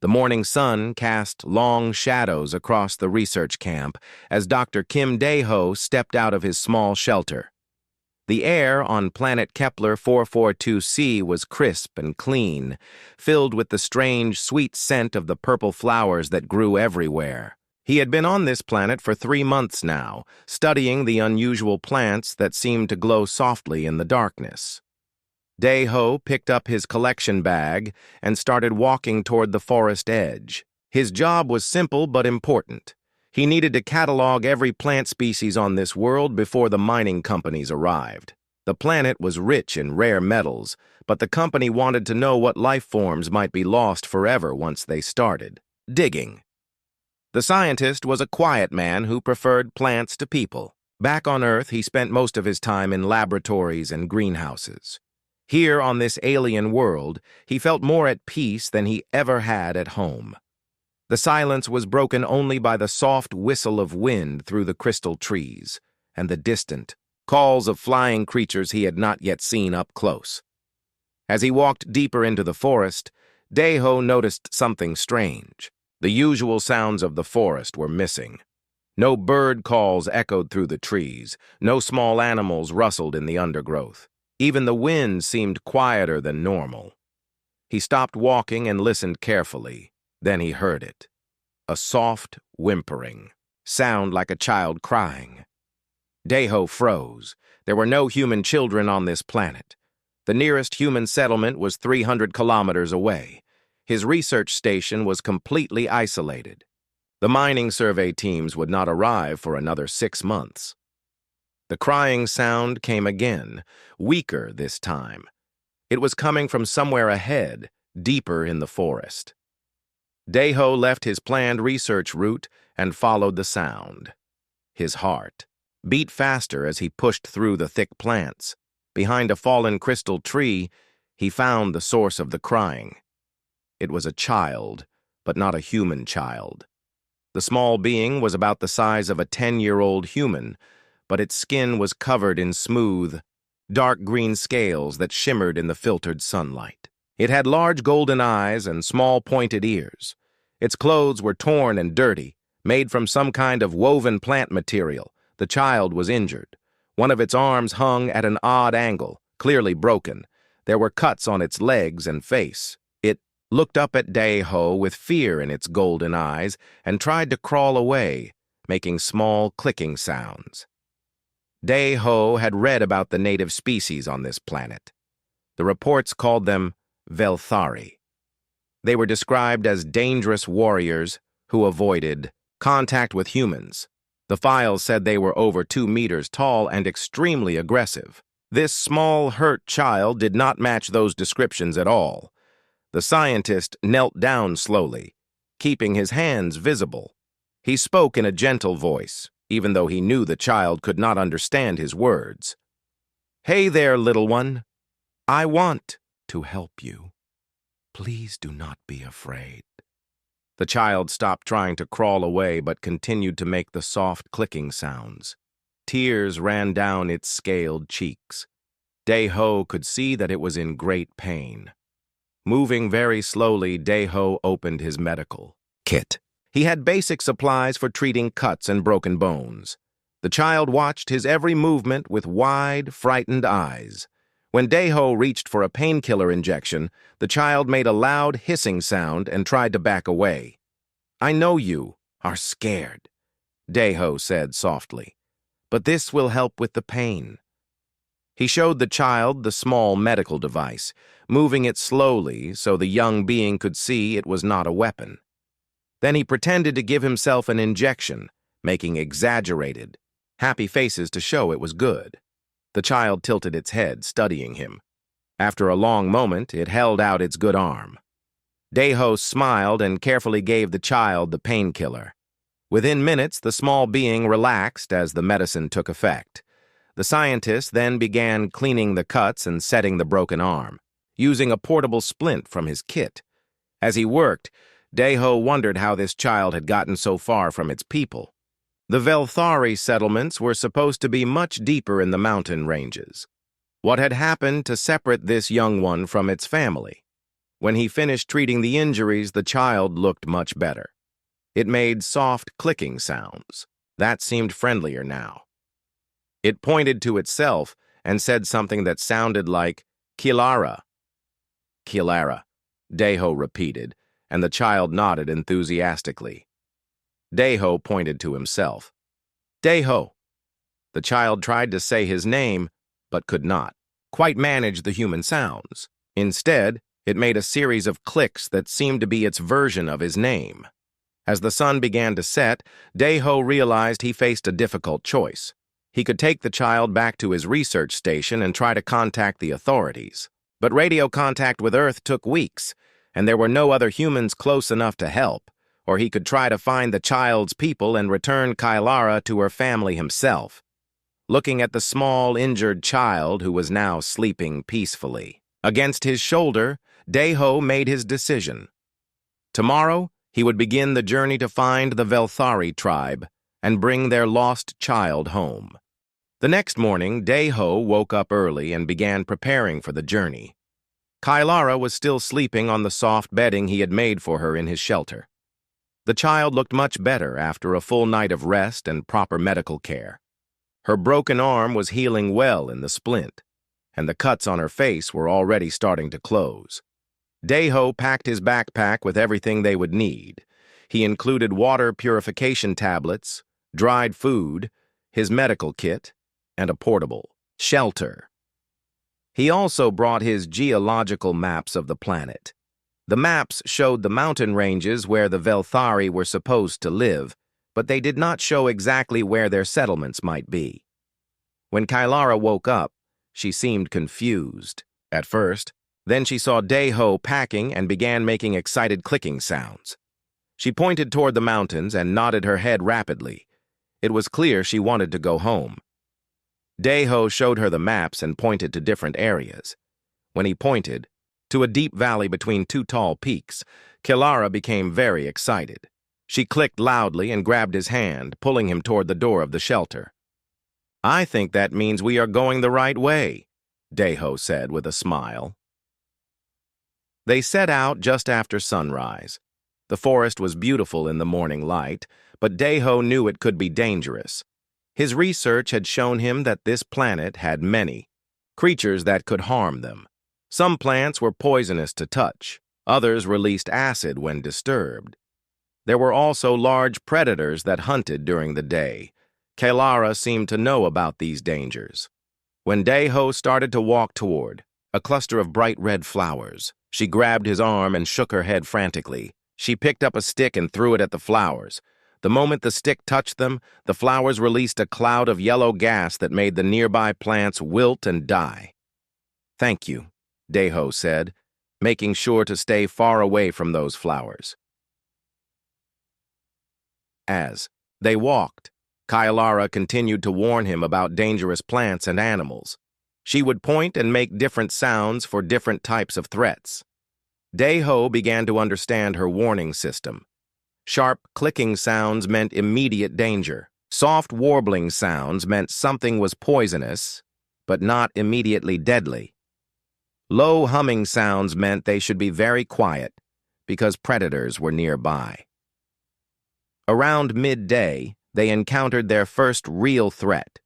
The morning sun cast long shadows across the research camp as Dr. Kim Dae-ho stepped out of his small shelter. The air on planet Kepler 442c was crisp and clean, filled with the strange, sweet scent of the purple flowers that grew everywhere. He had been on this planet for 3 months now, studying the unusual plants that seemed to glow softly in the darkness. Dae-ho picked up his collection bag and started walking toward the forest edge. His job was simple but important. He needed to catalog every plant species on this world before the mining companies arrived. The planet was rich in rare metals, but the company wanted to know what life forms might be lost forever once they started digging. The scientist was a quiet man who preferred plants to people. Back on Earth, he spent most of his time in laboratories and greenhouses. Here on this alien world, he felt more at peace than he ever had at home. The silence was broken only by the soft whistle of wind through the crystal trees and the distant calls of flying creatures he had not yet seen up close. As he walked deeper into the forest, Dae-ho noticed something strange. The usual sounds of the forest were missing. No bird calls echoed through the trees, no small animals rustled in the undergrowth. Even the wind seemed quieter than normal. He stopped walking and listened carefully. Then he heard it. A soft whimpering, sound like a child crying. Dae-ho froze. There were no human children on this planet. The nearest human settlement was 300 kilometers away. His research station was completely isolated. The mining survey teams would not arrive for another 6 months. The crying sound came again, weaker this time. It was coming from somewhere ahead, deeper in the forest. Dae-ho left his planned research route and followed the sound. His heart beat faster as he pushed through the thick plants. Behind a fallen crystal tree, he found the source of the crying. It was a child, but not a human child. The small being was about the size of a 10-year-old human, but its skin was covered in smooth, dark green scales that shimmered in the filtered sunlight. It had large golden eyes and small pointed ears. Its clothes were torn and dirty, made from some kind of woven plant material. The child was injured. One of its arms hung at an odd angle, clearly broken. There were cuts on its legs and face. It looked up at Dae-ho with fear in its golden eyes and tried to crawl away, making small clicking sounds. Dae-ho had read about the native species on this planet. The reports called them Velthari. They were described as dangerous warriors who avoided contact with humans. The files said they were over 2 meters tall and extremely aggressive. This small, hurt child did not match those descriptions at all. The scientist knelt down slowly, keeping his hands visible. He spoke in a gentle voice, even though he knew the child could not understand his words. "Hey there, little one. I want to help you. Please do not be afraid." The child stopped trying to crawl away but continued to make the soft clicking sounds. Tears ran down its scaled cheeks. Dae-ho could see that it was in great pain. Moving very slowly, Dae-ho opened his medical kit. He had basic supplies for treating cuts and broken bones. The child watched his every movement with wide, frightened eyes. When Dae-ho reached for a painkiller injection, the child made a loud hissing sound and tried to back away. "I know you are scared," Dae-ho said softly, "but this will help with the pain." He showed the child the small medical device, moving it slowly so the young being could see it was not a weapon. Then he pretended to give himself an injection, making exaggerated, happy faces to show it was good. The child tilted its head, studying him. After a long moment, it held out its good arm. Dae-ho smiled and carefully gave the child the painkiller. Within minutes, the small being relaxed as the medicine took effect. The scientist then began cleaning the cuts and setting the broken arm, using a portable splint from his kit. As he worked, Dae-ho wondered how this child had gotten so far from its people. The Velthari settlements were supposed to be much deeper in the mountain ranges. What had happened to separate this young one from its family? When he finished treating the injuries, the child looked much better. It made soft clicking sounds. That seemed friendlier now. It pointed to itself and said something that sounded like Kilara. Kilara, Deho repeated, and the child nodded enthusiastically. Deho pointed to himself. Deho. The child tried to say his name, but could not quite manage the human sounds. Instead, it made a series of clicks that seemed to be its version of his name. As the sun began to set, Deho realized he faced a difficult choice. He could take the child back to his research station and try to contact the authorities. But radio contact with Earth took weeks, and there were no other humans close enough to help, or he could try to find the child's people and return Kylara to her family himself. Looking at the small, injured child who was now sleeping peacefully against his shoulder, Deho made his decision. Tomorrow, he would begin the journey to find the Velthari tribe and bring their lost child home. The next morning, Deho woke up early and began preparing for the journey. Kylara was still sleeping on the soft bedding he had made for her in his shelter. The child looked much better after a full night of rest and proper medical care. Her broken arm was healing well in the splint, and the cuts on her face were already starting to close. Deho packed his backpack with everything they would need. He included water purification tablets, dried food, his medical kit, and a portable shelter. He also brought his geological maps of the planet. The maps showed the mountain ranges where the Velthari were supposed to live, but they did not show exactly where their settlements might be. When Kylara woke up, she seemed confused at first. Then she saw Deho packing and began making excited clicking sounds. She pointed toward the mountains and nodded her head rapidly. It was clear she wanted to go home. Deho showed her the maps and pointed to different areas. When he pointed to a deep valley between two tall peaks, Kylara became very excited. She clicked loudly and grabbed his hand, pulling him toward the door of the shelter. "I think that means we are going the right way," Deho said with a smile. They set out just after sunrise. The forest was beautiful in the morning light, but Deho knew it could be dangerous. His research had shown him that this planet had many creatures that could harm them. Some plants were poisonous to touch. Others released acid when disturbed. There were also large predators that hunted during the day. Kylara seemed to know about these dangers. When Deho started to walk toward a cluster of bright red flowers, she grabbed his arm and shook her head frantically. She picked up a stick and threw it at the flowers. The moment the stick touched them, the flowers released a cloud of yellow gas that made the nearby plants wilt and die. "Thank you," Deho said, making sure to stay far away from those flowers. As they walked, Kylara continued to warn him about dangerous plants and animals. She would point and make different sounds for different types of threats. Deho began to understand her warning system. Sharp clicking sounds meant immediate danger. Soft warbling sounds meant something was poisonous, but not immediately deadly. Low humming sounds meant they should be very quiet because predators were nearby. Around midday, they encountered their first real threat.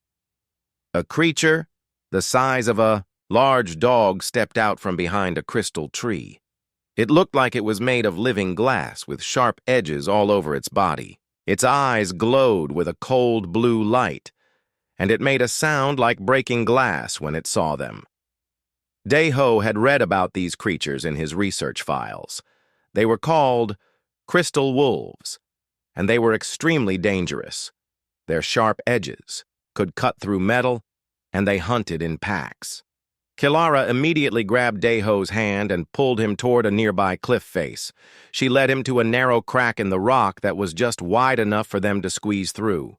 A creature the size of a large dog stepped out from behind a crystal tree. It looked like it was made of living glass with sharp edges all over its body. Its eyes glowed with a cold blue light, and it made a sound like breaking glass when it saw them. Deho had read about these creatures in his research files. They were called crystal wolves, and they were extremely dangerous. Their sharp edges could cut through metal, and they hunted in packs. Kylara immediately grabbed Deho's hand and pulled him toward a nearby cliff face. She led him to a narrow crack in the rock that was just wide enough for them to squeeze through.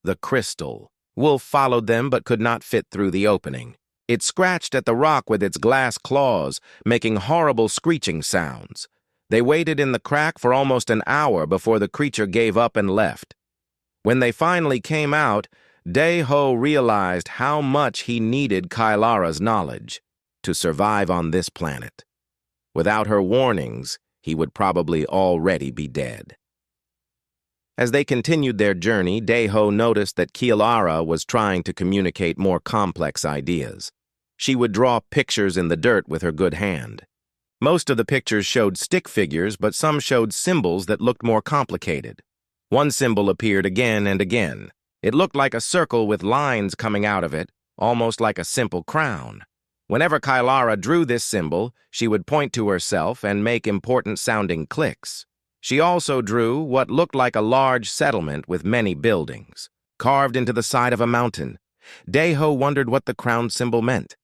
The crystal wolf followed them but could not fit through the opening. It scratched at the rock with its glass claws, making horrible screeching sounds. They waited in the crack for almost an hour before the creature gave up and left. When they finally came out, Deho realized how much he needed Kylara's knowledge to survive on this planet. Without her warnings, he would probably already be dead. As they continued their journey, Daeho noticed that Kilara was trying to communicate more complex ideas. She would draw pictures in the dirt with her good hand. Most of the pictures showed stick figures, but some showed symbols that looked more complicated. One symbol appeared again and again. It looked like a circle with lines coming out of it, almost like a simple crown. Whenever Kilara drew this symbol, she would point to herself and make important-sounding clicks. She also drew what looked like a large settlement with many buildings, carved into the side of a mountain. Daeho wondered what the crown symbol meant.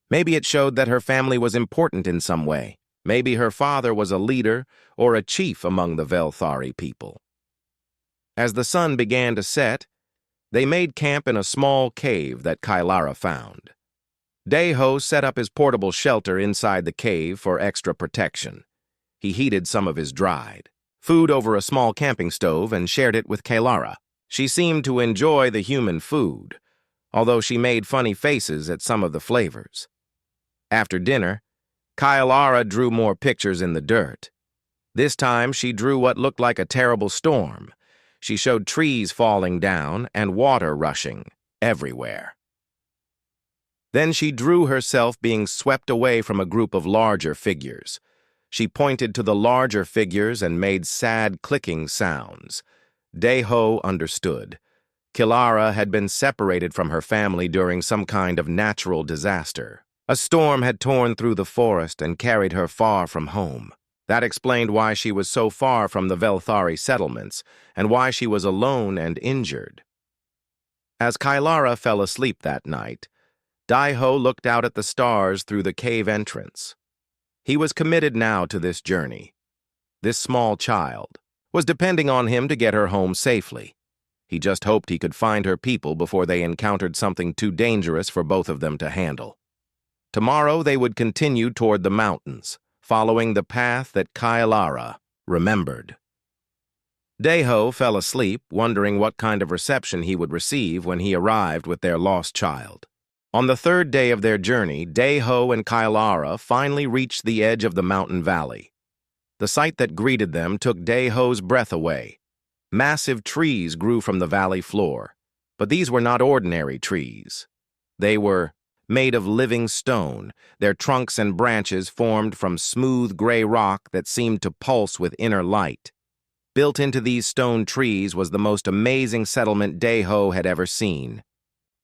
Maybe it showed that her family was important in some way. Maybe her father was a leader or a chief among the Velthari people. As the sun began to set, they made camp in a small cave that Kilara found. Daeho set up his portable shelter inside the cave for extra protection. He heated some of his dried food over a small camping stove and shared it with Kilara. She seemed to enjoy the human food, although she made funny faces at some of the flavors. After dinner, Kilara drew more pictures in the dirt. This time, she drew what looked like a terrible storm. She showed trees falling down and water rushing everywhere. Then she drew herself being swept away from a group of larger figures. She pointed to the larger figures and made sad clicking sounds. Daeho understood. Kilara had been separated from her family during some kind of natural disaster. A storm had torn through the forest and carried her far from home. That explained why she was so far from the Velthari settlements and why she was alone and injured. As Kilara fell asleep that night, Daeho looked out at the stars through the cave entrance. He was committed now to this journey. This small child was depending on him to get her home safely. He just hoped he could find her people before they encountered something too dangerous for both of them to handle. Tomorrow they would continue toward the mountains, following the path that Kilara remembered. Daeho fell asleep, wondering what kind of reception he would receive when he arrived with their lost child. On the third day of their journey, Daeho and Kilara finally reached the edge of the mountain valley. The sight that greeted them took Daeho's breath away. Massive trees grew from the valley floor, but these were not ordinary trees. They were made of living stone, their trunks and branches formed from smooth gray rock that seemed to pulse with inner light. Built into these stone trees was the most amazing settlement Daeho had ever seen.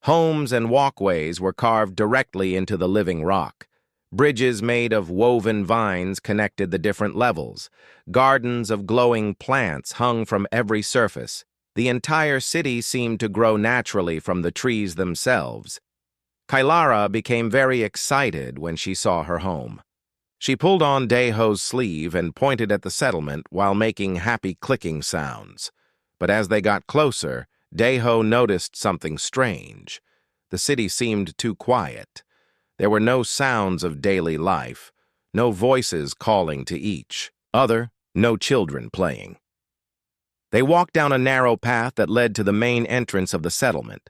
Homes and walkways were carved directly into the living rock. Bridges made of woven vines connected the different levels. Gardens of glowing plants hung from every surface. The entire city seemed to grow naturally from the trees themselves. Kilara became very excited when she saw her home. She pulled on Daeho's sleeve and pointed at the settlement while making happy clicking sounds. But as they got closer, Daeho noticed something strange. The city seemed too quiet. There were no sounds of daily life, no voices calling to each other, no children playing. They walked down a narrow path that led to the main entrance of the settlement.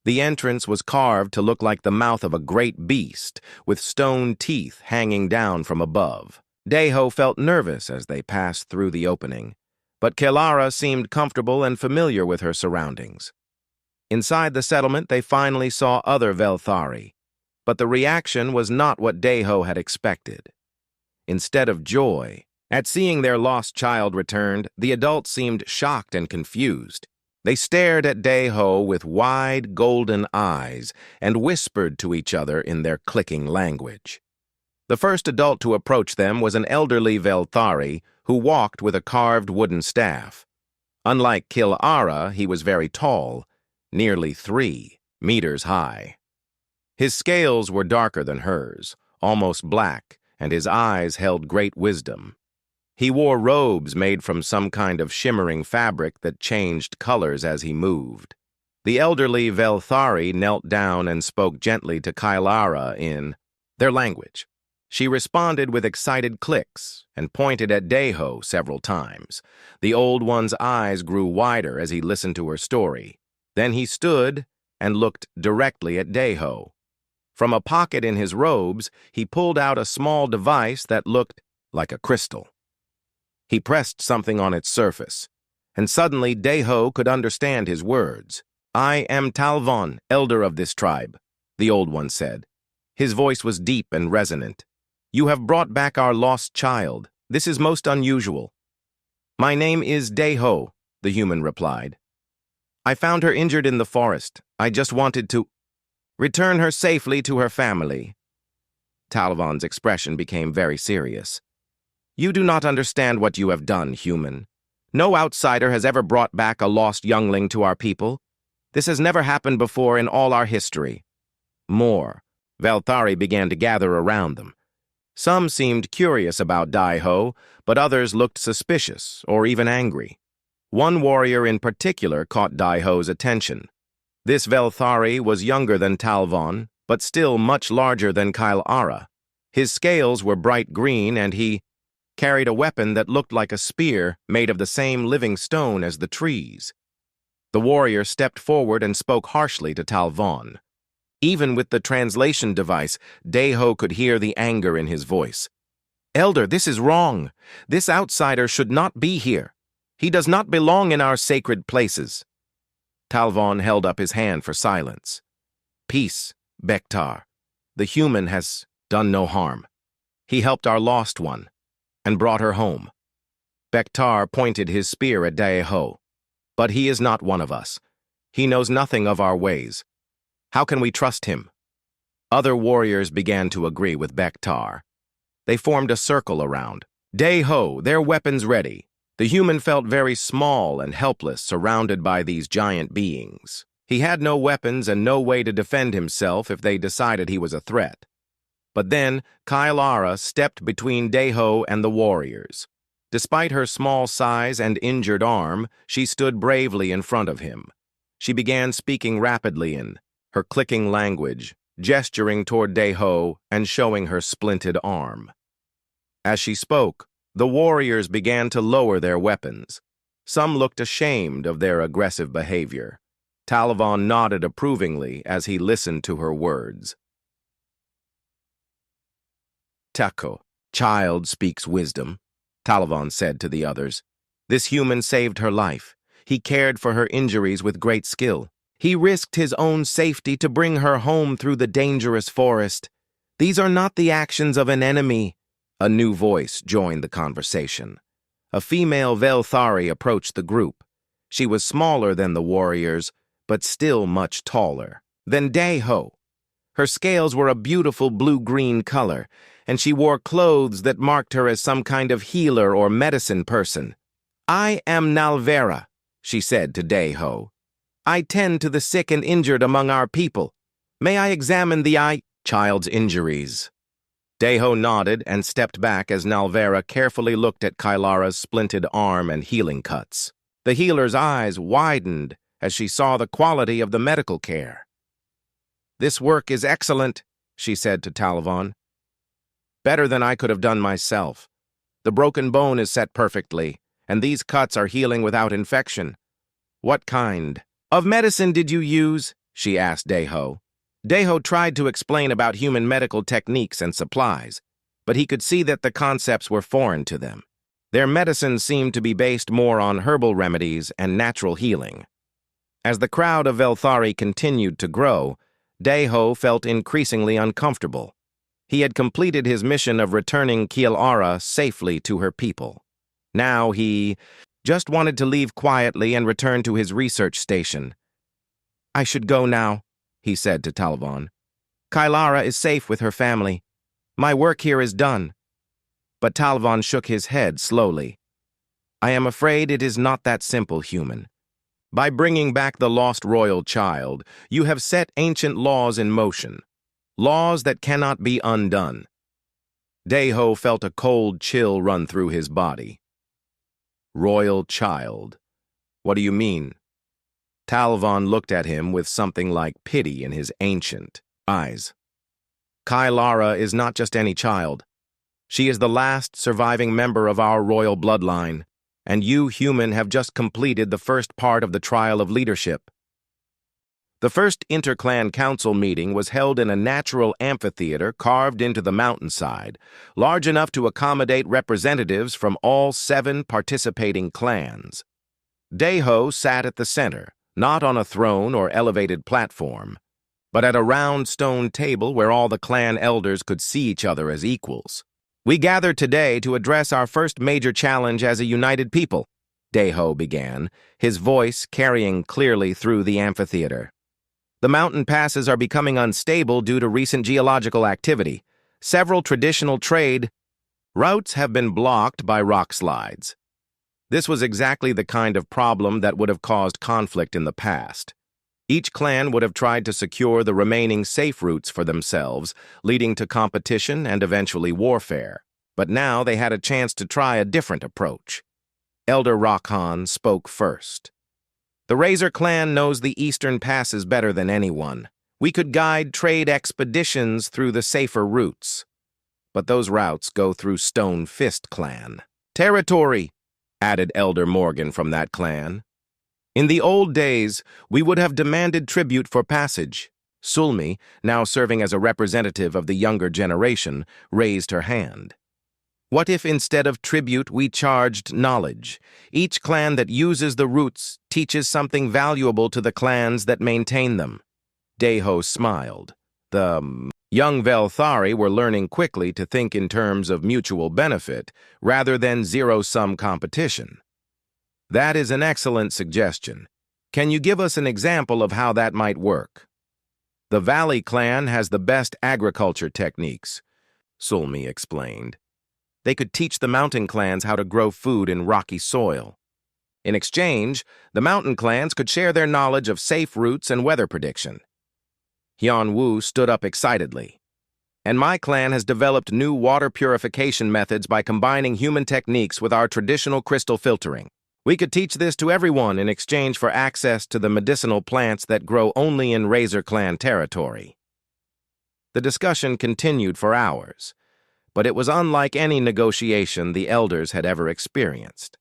The entrance was carved to look like the mouth of a great beast, with stone teeth hanging down from above. Daeho felt nervous as they passed through the opening, but Kilara seemed comfortable and familiar with her surroundings. Inside the settlement, they finally saw other Velthari, but the reaction was not what Daeho had expected. Instead of joy at seeing their lost child returned, the adults seemed shocked and confused. They stared at Daeho with wide, golden eyes and whispered to each other in their clicking language. The first adult to approach them was an elderly Velthari who walked with a carved wooden staff. Unlike Kilara, he was very tall, nearly 3 meters high. His scales were darker than hers, almost black, and his eyes held great wisdom. He wore robes made from some kind of shimmering fabric that changed colors as he moved. The elderly Velthari knelt down and spoke gently to Kilara in their language. She responded with excited clicks and pointed at Daeho several times. The old one's eyes grew wider as he listened to her story. Then he stood and looked directly at Daeho. From a pocket in his robes, he pulled out a small device that looked like a crystal. He pressed something on its surface, and suddenly Deho could understand his words. "I am Talvon, elder of this tribe," the Old One said. His voice was deep and resonant. "You have brought back our lost child. This is most unusual." "My name is Deho," the human replied. "I found her injured in the forest. I just wanted to return her safely to her family." Talvon's expression became very serious. "You do not understand what you have done, human. No outsider has ever brought back a lost youngling to our people. This has never happened before in all our history." More Velthari began to gather around them. Some seemed curious about Deho, but others looked suspicious or even angry. One warrior in particular caught Deho's attention. This Velthari was younger than Talvon, but still much larger than Kylara. His scales were bright green, and he carried a weapon that looked like a spear made of the same living stone as the trees. The warrior stepped forward and spoke harshly to Talvon. Even with the translation device, Deho could hear the anger in his voice. "Elder, this is wrong. This outsider should not be here. He does not belong in our sacred places." Talvon held up his hand for silence. "Peace, Bektar. The human has done no harm. He helped our lost one and brought her home." Bektar pointed his spear at Deho. "But he is not one of us. He knows nothing of our ways. How can we trust him?" Other warriors began to agree with Bektar. They formed a circle around Deho, their weapons ready. The human felt very small and helpless, surrounded by these giant beings. He had no weapons and no way to defend himself if they decided he was a threat. But then Kylara stepped between Deho and the warriors. Despite her small size and injured arm, she stood bravely in front of him. She began speaking rapidly in her clicking language, gesturing toward Deho and showing her splinted arm. As she spoke, the warriors began to lower their weapons. Some looked ashamed of their aggressive behavior. Talvon nodded approvingly as he listened to her words. "Tako, child speaks wisdom," Talvon said to the others. "This human saved her life. He cared for her injuries with great skill. He risked his own safety to bring her home through the dangerous forest. These are not the actions of an enemy." A new voice joined the conversation. A female Velthari approached the group. She was smaller than the warriors, but still much taller than Deho. Her scales were a beautiful blue-green color, and she wore clothes that marked her as some kind of healer or medicine person. "I am Nalvera," she said to Deho. "I tend to the sick and injured among our people. May I examine the child's injuries?" Deho nodded and stepped back as Nalvera carefully looked at Kylara's splinted arm and healing cuts. The healer's eyes widened as she saw the quality of the medical care. "This work is excellent," she said to Talvon. "Better than I could have done myself. The broken bone is set perfectly, and these cuts are healing without infection." "What kind of medicine did you use?" she asked Deho. Deho tried to explain about human medical techniques and supplies, but he could see that the concepts were foreign to them. Their medicine seemed to be based more on herbal remedies and natural healing. As the crowd of Velthari continued to grow, Deho felt increasingly uncomfortable. He had completed his mission of returning Kylara safely to her people. Now he just wanted to leave quietly and return to his research station. "I should go now," he said to Talvon. "Kylara is safe with her family. My work here is done." But Talvon shook his head slowly. "I am afraid it is not that simple, human. By bringing back the lost royal child, you have set ancient laws in motion, laws that cannot be undone." Deho felt a cold chill run through his body. "Royal child? What do you mean?" Talvon looked at him with something like pity in his ancient eyes. "Kylara is not just any child. She is the last surviving member of our royal bloodline, and you, human, have just completed the first part of the trial of leadership." The first inter-clan council meeting was held in a natural amphitheater carved into the mountainside, large enough to accommodate representatives from all 7 participating clans. Daeho sat at the center, not on a throne or elevated platform, but at a round stone table where all the clan elders could see each other as equals. "We gather today to address our first major challenge as a united people," Daeho began, his voice carrying clearly through the amphitheater. "The mountain passes are becoming unstable due to recent geological activity. Several traditional trade routes have been blocked by rock slides. This was exactly the kind of problem that would have caused conflict in the past. Each clan would have tried to secure the remaining safe routes for themselves, leading to competition and eventually warfare. But now they had a chance to try a different approach." Elder Rockhan spoke first. "The Razor clan knows the eastern passes better than anyone. We could guide trade expeditions through the safer routes. But those routes go through Stone Fist clan." "Territory," added Elder Morgan from that clan. "In the old days, we would have demanded tribute for passage." Sulmi, now serving as a representative of the younger generation, raised her hand. "What if instead of tribute we charged knowledge? Each clan that uses the routes teaches something valuable to the clans that maintain them." Daeho smiled. The young Velthari were learning quickly to think in terms of mutual benefit rather than zero-sum competition. "That is an excellent suggestion. Can you give us an example of how that might work?" "The Valley clan has the best agriculture techniques," Sulmi explained. "They could teach the mountain clans how to grow food in rocky soil. In exchange, the mountain clans could share their knowledge of safe routes and weather prediction." Hyun Woo stood up excitedly. "And my clan has developed new water purification methods by combining human techniques with our traditional crystal filtering. We could teach this to everyone in exchange for access to the medicinal plants that grow only in Razor clan territory." The discussion continued for hours, but it was unlike any negotiation the elders had ever experienced.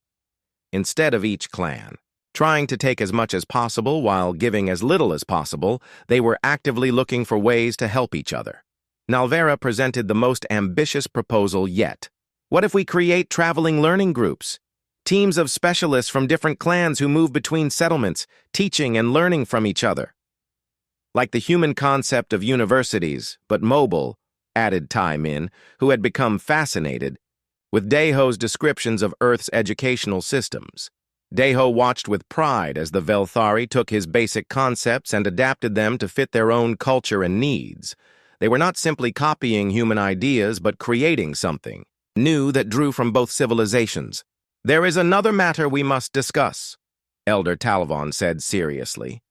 Instead of each clan trying to take as much as possible while giving as little as possible, they were actively looking for ways to help each other. Nalvera presented the most ambitious proposal yet. "What if we create traveling learning groups? Teams of specialists from different clans who move between settlements, teaching and learning from each other. Like the human concept of universities, but mobile," added Tai Min, who had become fascinated with Daeho's descriptions of Earth's educational systems. Daeho watched with pride as the Velthari took his basic concepts and adapted them to fit their own culture and needs. They were not simply copying human ideas, but creating something new that drew from both civilizations. "There is another matter we must discuss," Elder Talvon said seriously.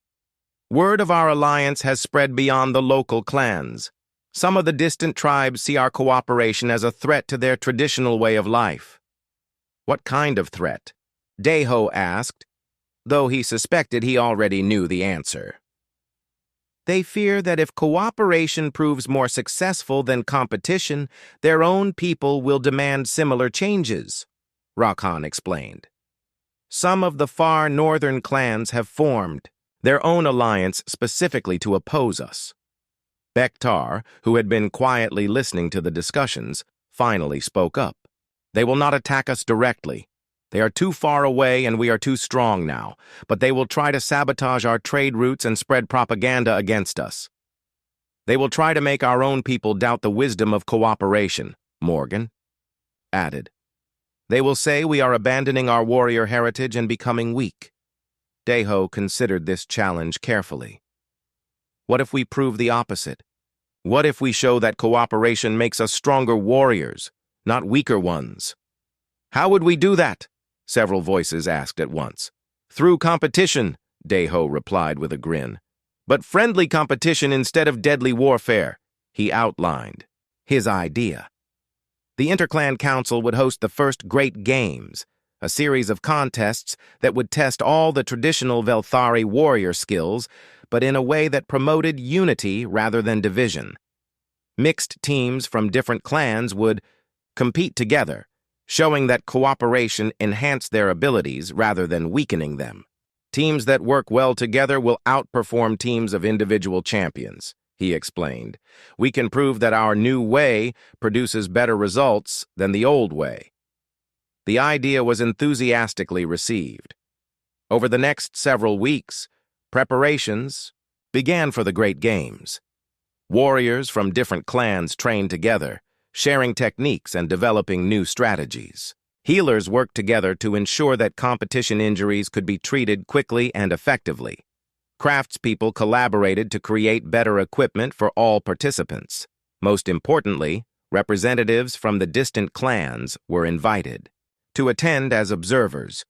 "Word of our alliance has spread beyond the local clans. Some of the distant tribes see our cooperation as a threat to their traditional way of life." "What kind of threat?" Daeho asked, though he suspected he already knew the answer. "They fear that if cooperation proves more successful than competition, their own people will demand similar changes," Rakhan explained. "Some of the far northern clans have formed their own alliance specifically to oppose us." Bektar, who had been quietly listening to the discussions, finally spoke up. "They will not attack us directly. They are too far away and we are too strong now, but they will try to sabotage our trade routes and spread propaganda against us. They will try to make our own people doubt the wisdom of cooperation," Morgan added. "They will say we are abandoning our warrior heritage and becoming weak." Daeho considered this challenge carefully. "What if we prove the opposite? What if we show that cooperation makes us stronger warriors, not weaker ones?" "How would we do that?" several voices asked at once. "Through competition," Daeho replied with a grin. "But friendly competition instead of deadly warfare," he outlined his idea. The Interclan Council would host the first Great Games, a series of contests that would test all the traditional Velthari warrior skills, but in a way that promoted unity rather than division. Mixed teams from different clans would compete together, showing that cooperation enhanced their abilities rather than weakening them. Teams that work well together will outperform teams of individual champions, he explained. We can prove that our new way produces better results than the old way. The idea was enthusiastically received. Over the next several weeks, preparations began for the Great Games. Warriors from different clans trained together, sharing techniques and developing new strategies. Healers worked together to ensure that competition injuries could be treated quickly and effectively. Craftspeople collaborated to create better equipment for all participants. Most importantly, representatives from the distant clans were invited to attend as observers.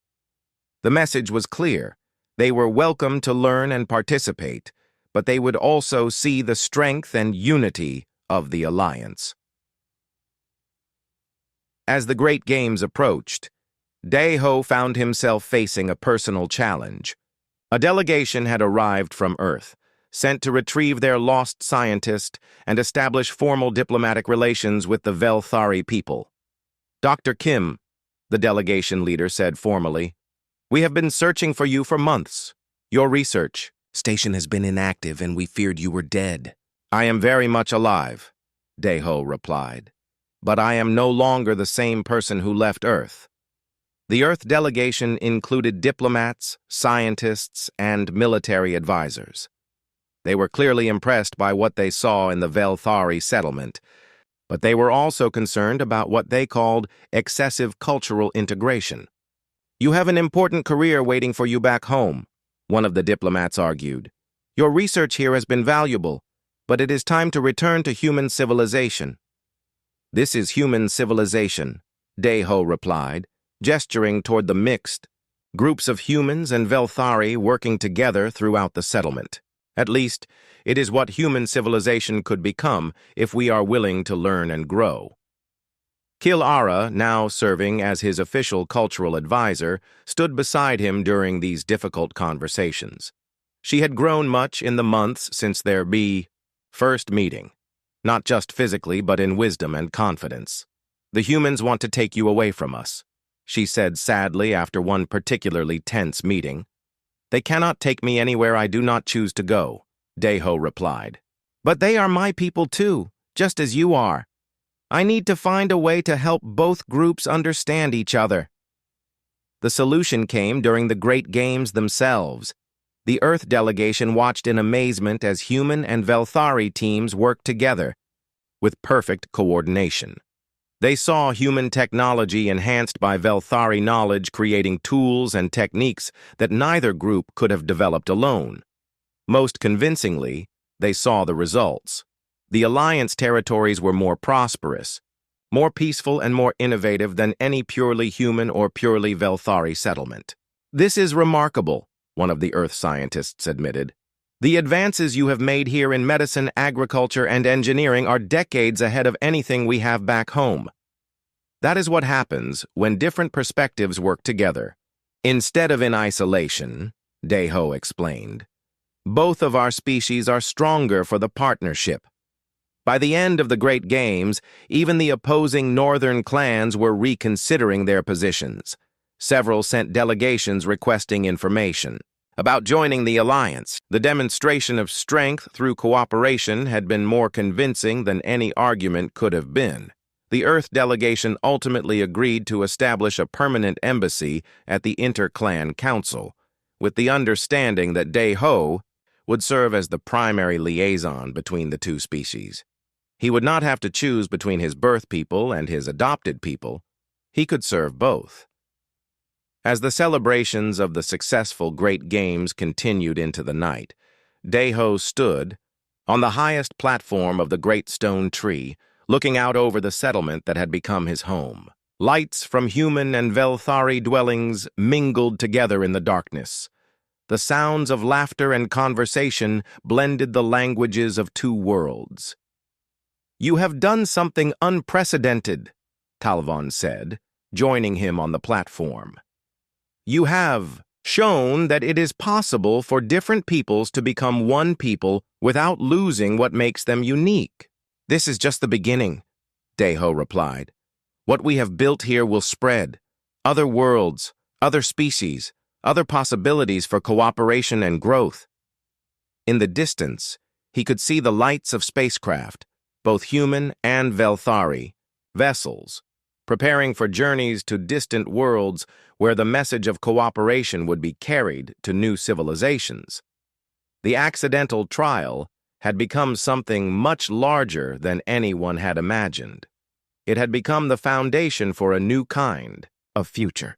The message was clear. They were welcome to learn and participate, but they would also see the strength and unity of the alliance. As the Great Games approached, Daeho found himself facing a personal challenge. A delegation had arrived from Earth, sent to retrieve their lost scientist and establish formal diplomatic relations with the Velthari people. Dr. Kim, the delegation leader said formally, "We have been searching for you for months. Your research station has been inactive and we feared you were dead." "I am very much alive," Daeho replied. "But I am no longer the same person who left Earth." The Earth delegation included diplomats, scientists, and military advisors. They were clearly impressed by what they saw in the Velthari settlement, but they were also concerned about what they called excessive cultural integration. "You have an important career waiting for you back home," one of the diplomats argued. "Your research here has been valuable, but it is time to return to human civilization." "This is human civilization," Daeho replied, gesturing toward the mixed groups of humans and Velthari working together throughout the settlement. At least, it is what human civilization could become if we are willing to learn and grow. Kil-Ara, now serving as his official cultural advisor, stood beside him during these difficult conversations. She had grown much in the months since their first meeting, not just physically but in wisdom and confidence. "The humans want to take you away from us," she said sadly after one particularly tense meeting. "They cannot take me anywhere I do not choose to go," Daeho replied. "But they are my people too, just as you are. I need to find a way to help both groups understand each other." The solution came during the Great Games themselves. The Earth delegation watched in amazement as human and Velthari teams worked together with perfect coordination. They saw human technology enhanced by Velthari knowledge creating tools and techniques that neither group could have developed alone. Most convincingly, they saw the results. The Alliance territories were more prosperous, more peaceful and more innovative than any purely human or purely Velthari settlement. "This is remarkable," one of the Earth scientists admitted. "The advances you have made here in medicine, agriculture, and engineering are decades ahead of anything we have back home." That is what happens when different perspectives work together. "Instead of in isolation," Daeho explained. "Both of our species are stronger for the partnership." By the end of the Great Games, even the opposing northern clans were reconsidering their positions. Several sent delegations requesting information about joining the alliance. The demonstration of strength through cooperation had been more convincing than any argument could have been. The Earth delegation ultimately agreed to establish a permanent embassy at the Inter-Clan Council, with the understanding that Daeho would serve as the primary liaison between the two species. He would not have to choose between his birth people and his adopted people. He could serve both. As the celebrations of the successful Great Games continued into the night, Daeho stood on the highest platform of the great stone tree, looking out over the settlement that had become his home. Lights from human and Velthari dwellings mingled together in the darkness. The sounds of laughter and conversation blended the languages of two worlds. "You have done something unprecedented," Talvon said, joining him on the platform. "You have shown that it is possible for different peoples to become one people without losing what makes them unique." "This is just the beginning," Daeho replied. "What we have built here will spread. Other worlds, other species, other possibilities for cooperation and growth. In the distance, he could see the lights of spacecraft, both human and Velthari, vessels, preparing for journeys to distant worlds where the message of cooperation would be carried to new civilizations. The accidental trial had become something much larger than anyone had imagined. It had become the foundation for a new kind of future.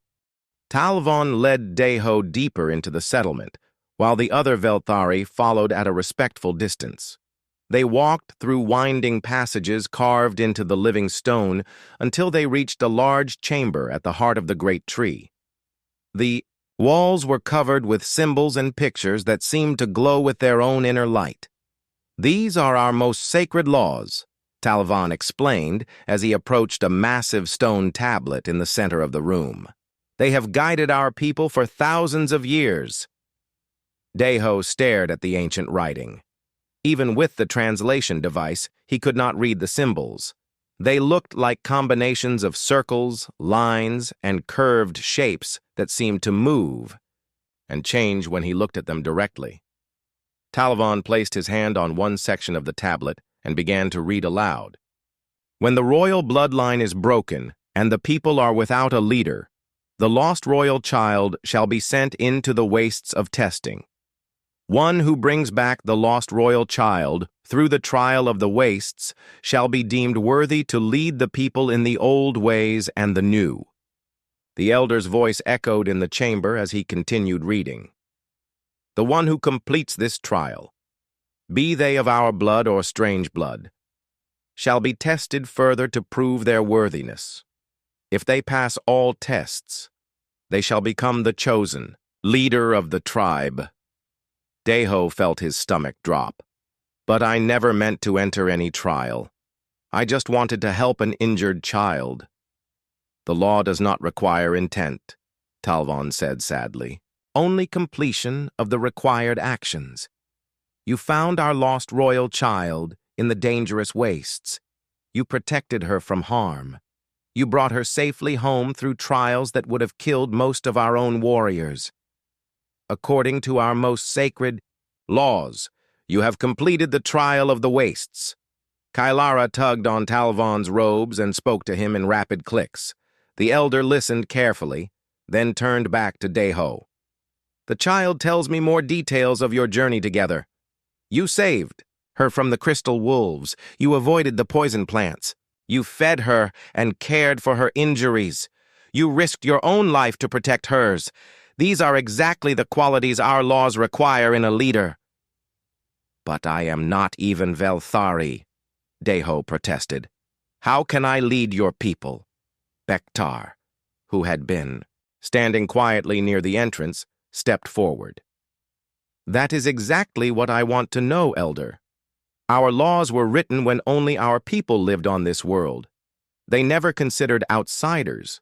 Talvon led Deho deeper into the settlement, while the other Velthari followed at a respectful distance. They walked through winding passages carved into the living stone until they reached a large chamber at the heart of the great tree. The walls were covered with symbols and pictures that seemed to glow with their own inner light. "These are our most sacred laws," Talvon explained as he approached a massive stone tablet in the center of the room. "They have guided our people for thousands of years." Deho stared at the ancient writing. Even with the translation device, he could not read the symbols. They looked like combinations of circles, lines, and curved shapes that seemed to move and change when he looked at them directly. Talvon placed his hand on one section of the tablet and began to read aloud. "When the royal bloodline is broken and the people are without a leader, the lost royal child shall be sent into the wastes of testing. One who brings back the lost royal child through the trial of the wastes shall be deemed worthy to lead the people in the old ways and the new." The elder's voice echoed in the chamber as he continued reading. "The one who completes this trial, be they of our blood or strange blood, shall be tested further to prove their worthiness. If they pass all tests, they shall become the chosen leader of the tribe." Deho felt his stomach drop. "But I never meant to enter any trial. I just wanted to help an injured child." "The law does not require intent," Talvon said sadly. "Only completion of the required actions. You found our lost royal child in the dangerous wastes. You protected her from harm. You brought her safely home through trials that would have killed most of our own warriors. According to our most sacred laws, you have completed the trial of the wastes." Kailara tugged on Talvon's robes and spoke to him in rapid clicks. The elder listened carefully, then turned back to Deho. "The child tells me more details of your journey together. You saved her from the crystal wolves. You avoided the poison plants. You fed her and cared for her injuries. You risked your own life to protect hers. These are exactly the qualities our laws require in a leader." "But I am not even Velthari," Deho protested. "How can I lead your people?" Bektar, who had been standing quietly near the entrance, stepped forward. "That is exactly what I want to know, Elder. Our laws were written when only our people lived on this world. They never considered outsiders."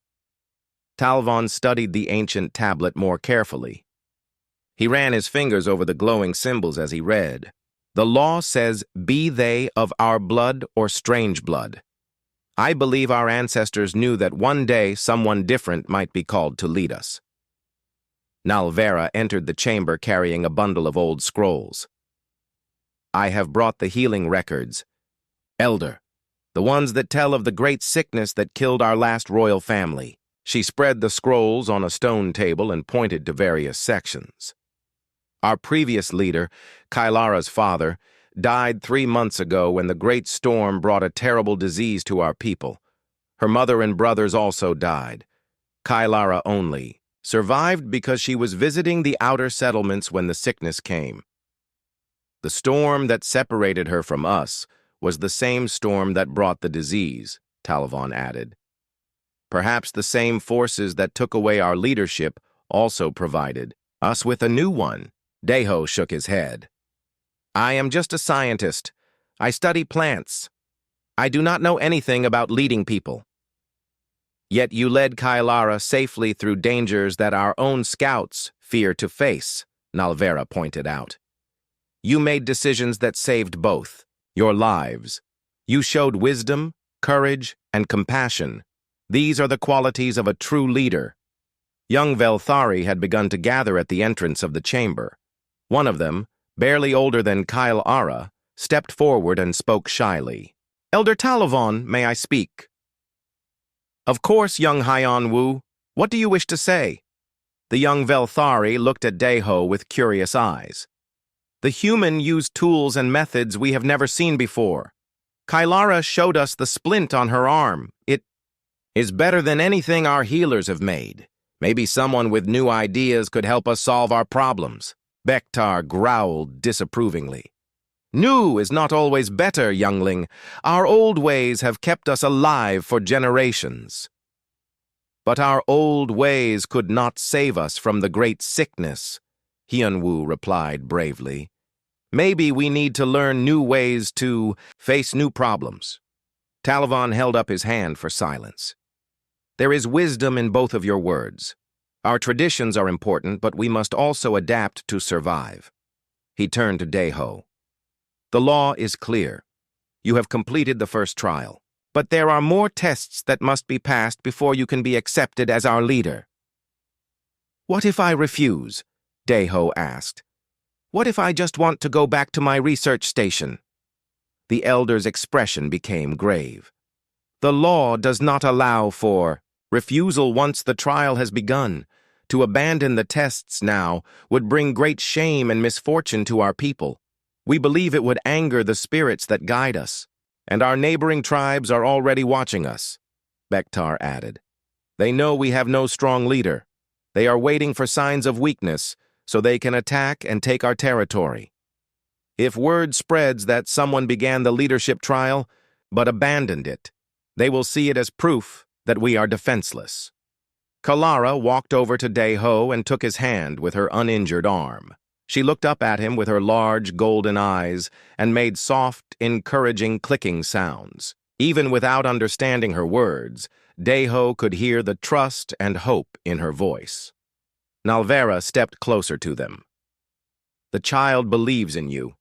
Talvon studied the ancient tablet more carefully. He ran his fingers over the glowing symbols as he read. "The law says, be they of our blood or strange blood. I believe our ancestors knew that one day someone different might be called to lead us." Nalvera entered the chamber carrying a bundle of old scrolls. "I have brought the healing records, Elder, the ones that tell of the great sickness that killed our last royal family." She spread the scrolls on a stone table and pointed to various sections. "Our previous leader, Kailara's father, died 3 months ago when the great storm brought a terrible disease to our people. Her mother and brothers also died. Kailara only survived because she was visiting the outer settlements when the sickness came. The storm that separated her from us was the same storm that brought the disease," Talvon added. "Perhaps the same forces that took away our leadership also provided us with a new one." Deho shook his head. "I am just a scientist. I study plants. I do not know anything about leading people." "Yet you led Kailara safely through dangers that our own scouts fear to face," Nalvera pointed out. "You made decisions that saved both your lives. You showed wisdom, courage, and compassion. These are the qualities of a true leader. Young Velthari had begun to gather at the entrance of the chamber. One of them, barely older than Kyle Ara, stepped forward and spoke shyly. "Elder Talavon, may I speak?" "Of course, young Hyan Wu. What do you wish to say?" The young Velthari looked at Deho with curious eyes. "The human used tools and methods we have never seen before. Kylara showed us the splint on her arm. It is better than anything our healers have made. Maybe someone with new ideas could help us solve our problems." Bektar growled disapprovingly. "New is not always better, youngling. Our old ways have kept us alive for generations." "But our old ways could not save us from the great sickness," Hyunwoo replied bravely. "Maybe we need to learn new ways to face new problems." Talavon held up his hand for silence. "There is wisdom in both of your words. Our traditions are important, but we must also adapt to survive." He turned to Deho. "The law is clear. You have completed the first trial. But there are more tests that must be passed before you can be accepted as our leader." "What if I refuse?" Deho asked. "What if I just want to go back to my research station?" The elder's expression became grave. "The law does not allow for refusal once the trial has begun. To abandon the tests now would bring great shame and misfortune to our people. We believe it would anger the spirits that guide us. And our neighboring tribes are already watching us," Bektar added. "They know we have no strong leader. They are waiting for signs of weakness so they can attack and take our territory. If word spreads that someone began the leadership trial but abandoned it, they will see it as proof that we are defenseless." Kalara walked over to Deho and took his hand with her uninjured arm. She looked up at him with her large golden eyes and made soft, encouraging clicking sounds. Even without understanding her words, Deho could hear the trust and hope in her voice. Nalvera stepped closer to them. "The child believes in you.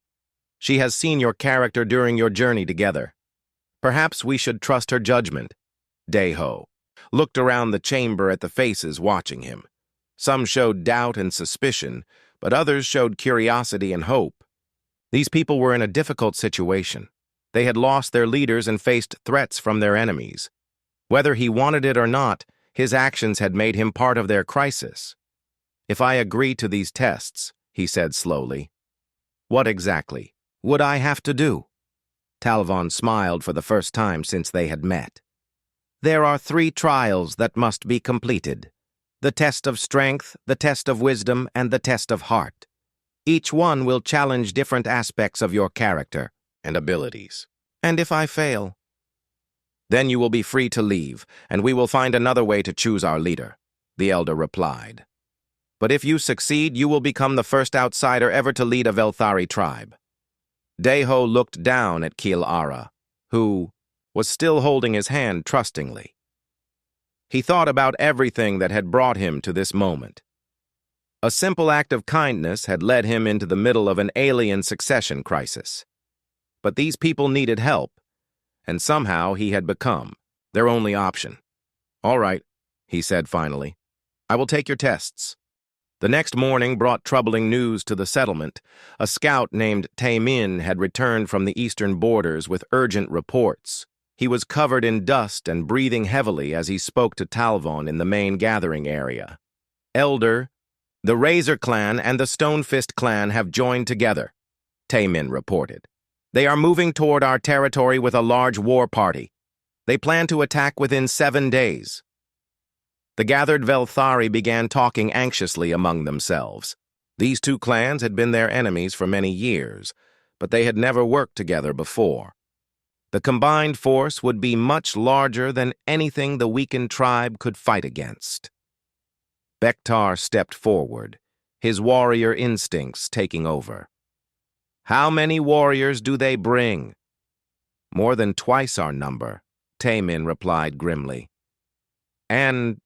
She has seen your character during your journey together. Perhaps we should trust her judgment." Deho looked around the chamber at the faces watching him. Some showed doubt and suspicion, but others showed curiosity and hope. These people were in a difficult situation. They had lost their leaders and faced threats from their enemies. Whether he wanted it or not, his actions had made him part of their crisis. "If I agree to these tests," he said slowly, "what exactly would I have to do?" Talavon smiled for the first time since they had met. "There are 3 trials that must be completed. The test of strength, the test of wisdom, and the test of heart. Each one will challenge different aspects of your character and abilities. And if I fail, then you will be free to leave, and we will find another way to choose our leader," the elder replied. "But if you succeed, you will become the first outsider ever to lead a Velthari tribe." Deho looked down at Kil Ara, who was still holding his hand trustingly. He thought about everything that had brought him to this moment. A simple act of kindness had led him into the middle of an alien succession crisis. But these people needed help, and somehow he had become their only option. "All right," he said finally. "I will take your tests." The next morning brought troubling news to the settlement. A scout named Taemin had returned from the eastern borders with urgent reports. He was covered in dust and breathing heavily as he spoke to Talvon in the main gathering area. "Elder, the Razor clan and the Stonefist clan have joined together," Taemin reported. "They are moving toward our territory with a large war party. They plan to attack within 7 days." The gathered Velthari began talking anxiously among themselves. These 2 clans had been their enemies for many years, but they had never worked together before. The combined force would be much larger than anything the weakened tribe could fight against. Bektar stepped forward, his warrior instincts taking over. "How many warriors do they bring?" "More than twice our number," Taemin replied grimly. "And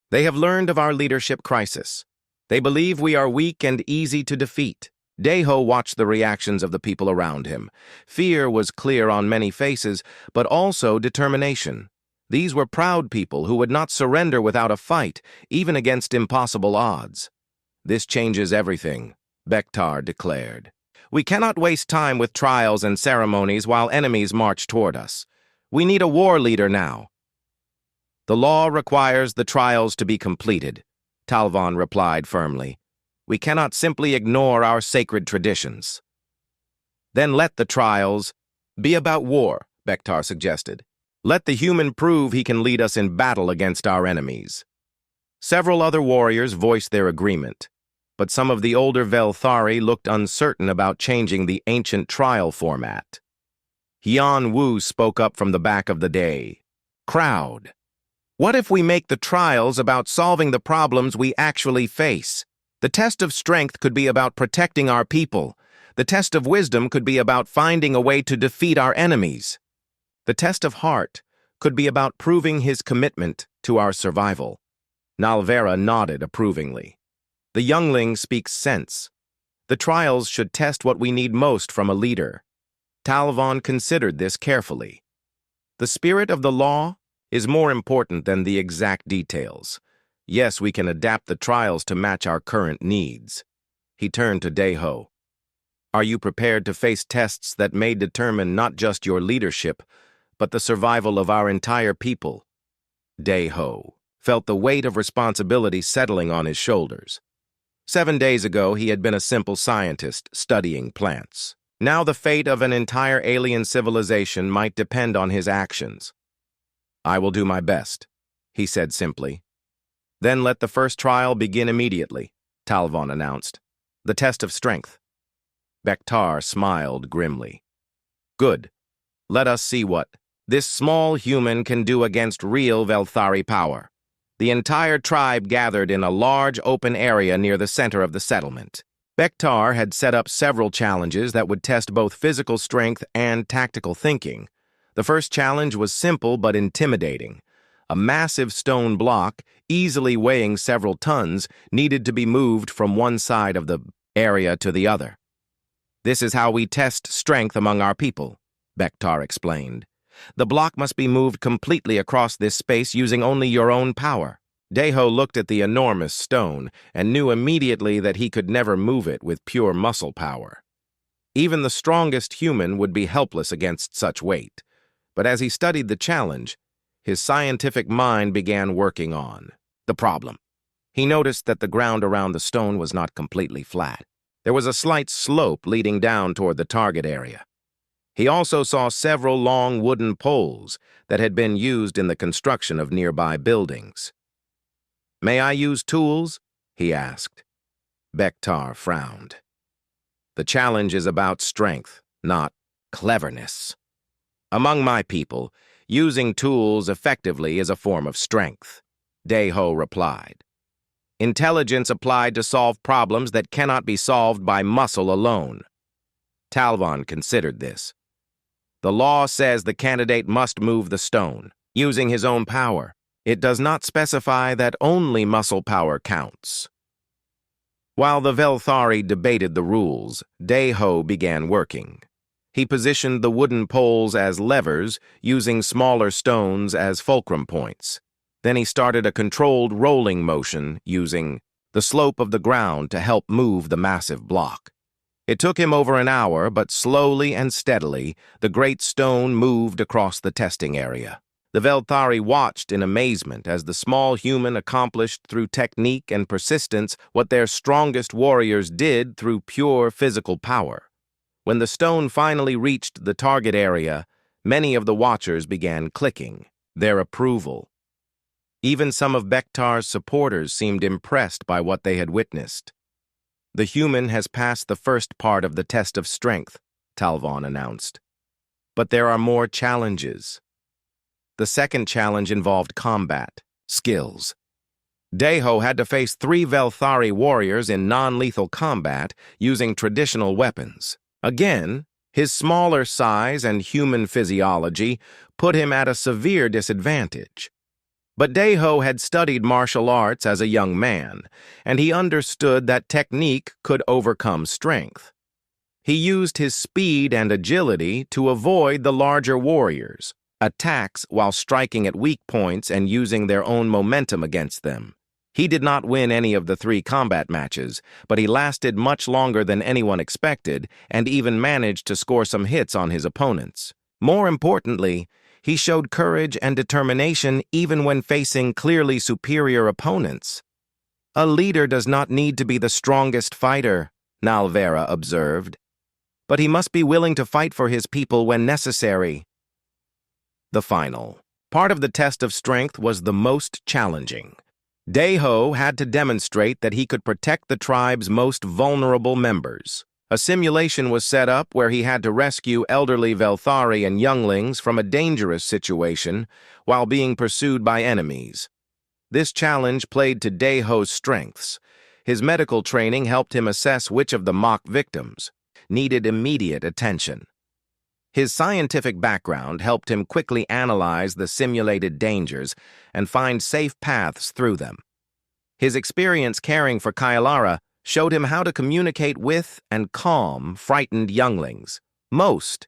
they have learned of our leadership crisis. They believe we are weak and easy to defeat." Deho watched the reactions of the people around him. Fear was clear on many faces, but also determination. These were proud people who would not surrender without a fight, even against impossible odds. "This changes everything," Bektar declared. "We cannot waste time with trials and ceremonies while enemies march toward us. We need a war leader now." "The law requires the trials to be completed," Talvon replied firmly. "We cannot simply ignore our sacred traditions." "Then let the trials be about war," Bektar suggested. "Let the human prove he can lead us in battle against our enemies." Several other warriors voiced their agreement, but some of the older Velthari looked uncertain about changing the ancient trial format. Yan Wu spoke up from the back of the day. "Crowd, what if we make the trials about solving the problems we actually face? The test of strength could be about protecting our people. The test of wisdom could be about finding a way to defeat our enemies. The test of heart could be about proving his commitment to our survival." Nalvera nodded approvingly. "The Youngling speaks sense. The trials should test what we need most from a leader." Talvon considered this carefully. "The spirit of the law is more important than the exact details. Yes, we can adapt the trials to match our current needs." He turned to Deho. "Are you prepared to face tests that may determine not just your leadership, but the survival of our entire people?" Deho felt the weight of responsibility settling on his shoulders. 7 days ago, he had been a simple scientist studying plants. Now the fate of an entire alien civilization might depend on his actions. "I will do my best," he said simply. "Then let the first trial begin immediately," Talvon announced. "The test of strength." Bektar smiled grimly. "Good. Let us see what this small human can do against real Velthari power." The entire tribe gathered in a large open area near the center of the settlement. Bektar had set up several challenges that would test both physical strength and tactical thinking. The first challenge was simple but intimidating. A massive stone block, easily weighing several tons, needed to be moved from one side of the area to the other. "This is how we test strength among our people," Bektar explained. "The block must be moved completely across this space using only your own power." Deho looked at the enormous stone and knew immediately that he could never move it with pure muscle power. Even the strongest human would be helpless against such weight. But as he studied the challenge, his scientific mind began working on the problem. He noticed that the ground around the stone was not completely flat. There was a slight slope leading down toward the target area. He also saw several long wooden poles that had been used in the construction of nearby buildings. "May I use tools?" he asked. Bektar frowned. "The challenge is about strength, not cleverness. Among my people, using tools effectively is a form of strength," Deho replied. "Intelligence applied to solve problems that cannot be solved by muscle alone." Talvon considered this. "The law says the candidate must move the stone, using his own power. It does not specify that only muscle power counts." While the Velthari debated the rules, Deho began working. He positioned the wooden poles as levers, using smaller stones as fulcrum points. Then he started a controlled rolling motion, using the slope of the ground to help move the massive block. It took him over an hour, but slowly and steadily, the great stone moved across the testing area. The Velthari watched in amazement as the small human accomplished through technique and persistence what their strongest warriors did through pure physical power. When the stone finally reached the target area, many of the watchers began clicking their approval. Even some of Bektar's supporters seemed impressed by what they had witnessed. "The human has passed the first part of the test of strength," Talvon announced. "But there are more challenges." The second challenge involved combat skills. Deho had to face 3 Velthari warriors in non-lethal combat using traditional weapons. Again, his smaller size and human physiology put him at a severe disadvantage. But Deho had studied martial arts as a young man, and he understood that technique could overcome strength. He used his speed and agility to avoid the larger warriors. attacks while striking at weak points and using their own momentum against them. He did not win any of the 3 combat matches, but he lasted much longer than anyone expected and even managed to score some hits on his opponents. More importantly, he showed courage and determination even when facing clearly superior opponents. A leader does not need to be the strongest fighter, Nalvera observed, but he must be willing to fight for his people when necessary. The final part of the test of strength was the most challenging. Daiho had to demonstrate that he could protect the tribe's most vulnerable members. A simulation was set up where he had to rescue elderly Velthari and younglings from a dangerous situation while being pursued by enemies. This challenge played to Daiho's strengths. His medical training helped him assess which of the mock victims needed immediate attention. His scientific background helped him quickly analyze the simulated dangers and find safe paths through them. His experience caring for Kailara showed him how to communicate with and calm frightened younglings. Most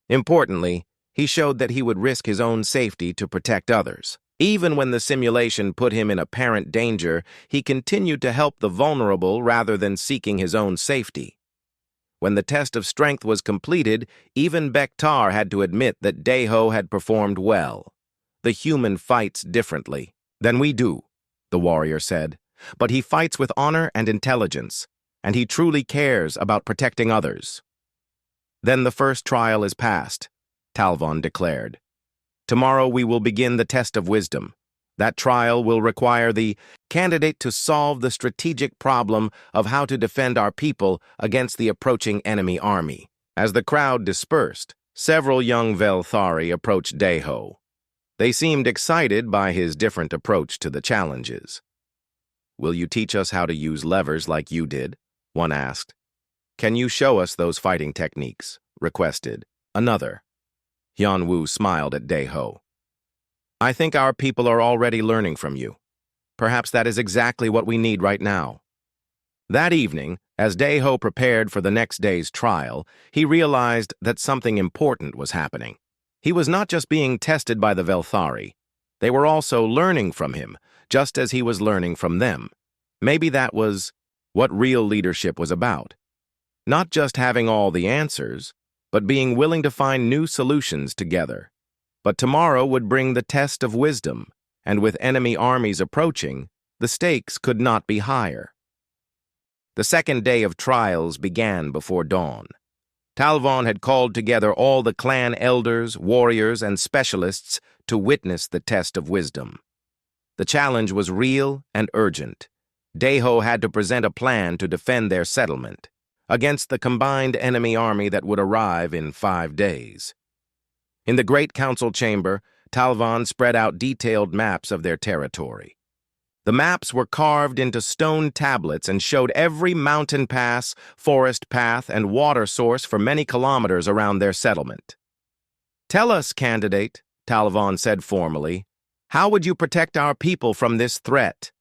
importantly, he showed that he would risk his own safety to protect others. Even when the simulation put him in apparent danger, he continued to help the vulnerable rather than seeking his own safety. When the test of strength was completed, even Bektar had to admit that Daiho had performed well. The human fights differently than we do, the warrior said, but he fights with honor and intelligence, and he truly cares about protecting others. Then the first trial is passed, Talvon declared. Tomorrow we will begin the test of wisdom. That trial will require the candidate to solve the strategic problem of how to defend our people against the approaching enemy army. As the crowd dispersed, several young Velthari approached Daiho. They seemed excited by his different approach to the challenges. "Will you teach us how to use levers like you did?" one asked. "Can you show us those fighting techniques?" requested another. Hyunwoo smiled at Daiho. "I think our people are already learning from you. Perhaps that is exactly what we need right now." That evening, as Daiho prepared for the next day's trial, he realized that something important was happening. He was not just being tested by the Velthari. They were also learning from him, just as he was learning from them. Maybe that was what real leadership was about. Not just having all the answers, but being willing to find new solutions together. But tomorrow would bring the test of wisdom, and with enemy armies approaching, the stakes could not be higher. The second day of trials began before dawn. Talvon had called together all the clan elders, warriors, and specialists to witness the test of wisdom. The challenge was real and urgent. Daiho had to present a plan to defend their settlement against the combined enemy army that would arrive in 5 days. In the great council chamber, Talvon spread out detailed maps of their territory. The maps were carved into stone tablets and showed every mountain pass, forest path, and water source for many kilometers around their settlement. "Tell us, candidate," Talvon said formally, "how would you protect our people from this threat?"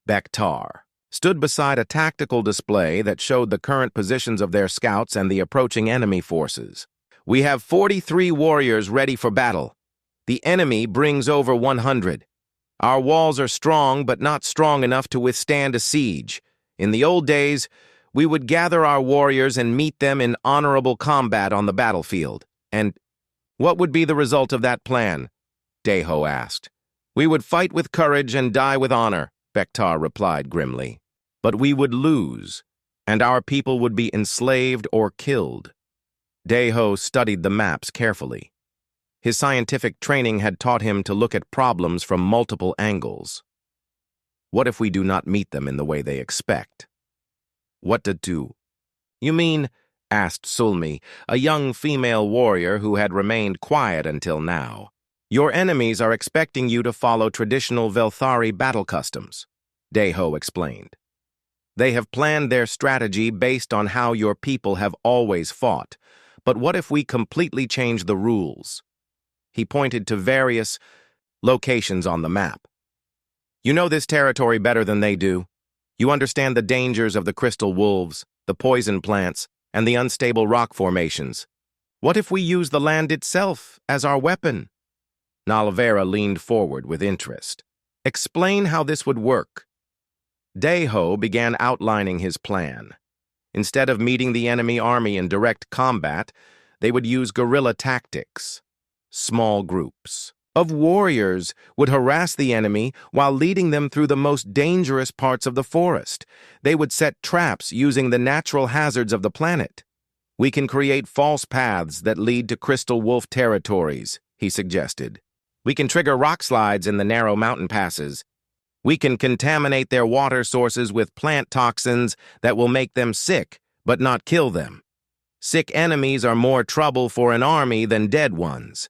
Bektar stood beside a tactical display that showed the current positions of their scouts and the approaching enemy forces. "We have 43 warriors ready for battle. The enemy brings over 100. Our walls are strong, but not strong enough to withstand a siege. In the old days, we would gather our warriors and meet them in honorable combat on the battlefield. And what would be the result of that plan?" Daiho asked. "We would fight with courage and die with honor," Bektar replied grimly. "But we would lose, and our people would be enslaved or killed." Daiho studied the maps carefully. His scientific training had taught him to look at problems from multiple angles. What if we do not meet them in the way they expect? What to do? "You mean," asked Sulmi, a young female warrior who had remained quiet until now, "your enemies are expecting you to follow traditional Velthari battle customs," Daiho explained. "They have planned their strategy based on how your people have always fought. But what if we completely change the rules?" He pointed to various locations on the map. "You know this territory better than they do. You understand the dangers of the crystal wolves, the poison plants, and the unstable rock formations. What if we use the land itself as our weapon?" Nalvera leaned forward with interest. Explain how this would work. Daeho began outlining his plan. Instead of meeting the enemy army in direct combat, they would use guerrilla tactics. Small groups of warriors would harass the enemy while leading them through the most dangerous parts of the forest. They would set traps using the natural hazards of the planet. We can create false paths that lead to Crystal Wolf territories, he suggested. We can trigger rock slides in the narrow mountain passes. We can contaminate their water sources with plant toxins that will make them sick, but not kill them. Sick enemies are more trouble for an army than dead ones.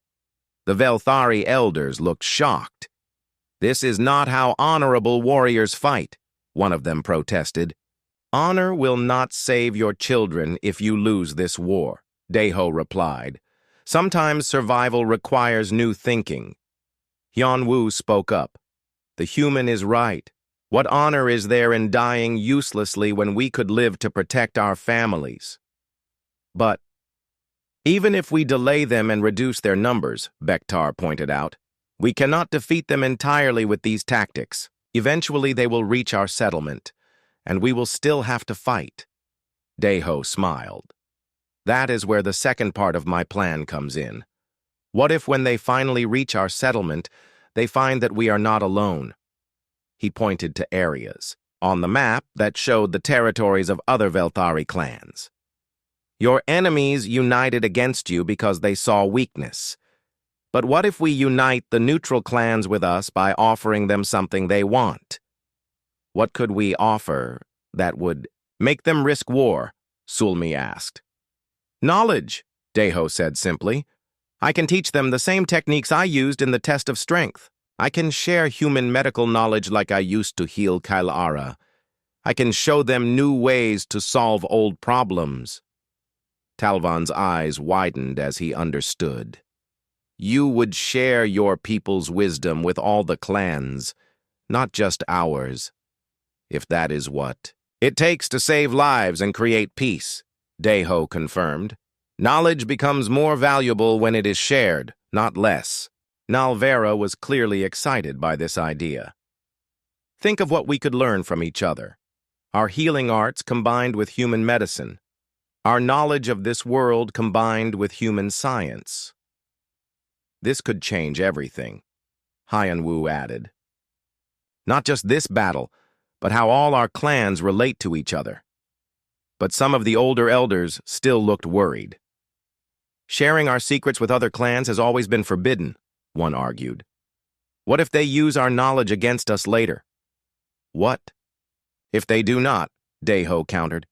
The Velthari elders looked shocked. This is not how honorable warriors fight, one of them protested. Honor will not save your children if you lose this war, Daeho replied. Sometimes survival requires new thinking. Hyunwoo spoke up. The human is right. What honor is there in dying uselessly when we could live to protect our families? But even if we delay them and reduce their numbers, Bektar pointed out, we cannot defeat them entirely with these tactics. Eventually they will reach our settlement, and we will still have to fight. Daeho smiled. That is where the second part of my plan comes in. What if when they finally reach our settlement, they find that we are not alone? He pointed to areas on the map that showed the territories of other Velthari clans. Your enemies united against you because they saw weakness. But what if we unite the neutral clans with us by offering them something they want? What could we offer that would make them risk war? Sulmi asked. Knowledge, Daeho said simply. I can teach them the same techniques I used in the test of strength. I can share human medical knowledge like I used to heal Kailara. I can show them new ways to solve old problems. Talvan's eyes widened as he understood. You would share your people's wisdom with all the clans, not just ours. If that is what it takes to save lives and create peace, Daeho confirmed. Knowledge becomes more valuable when it is shared, not less. Nalvera was clearly excited by this idea. Think of what we could learn from each other. Our healing arts combined with human medicine. Our knowledge of this world combined with human science. This could change everything, Hyunwoo added. Not just this battle, but how all our clans relate to each other. But some of the older elders still looked worried. Sharing our secrets with other clans has always been forbidden, one argued. What if they use our knowledge against us later? What if they do not? Daeho countered.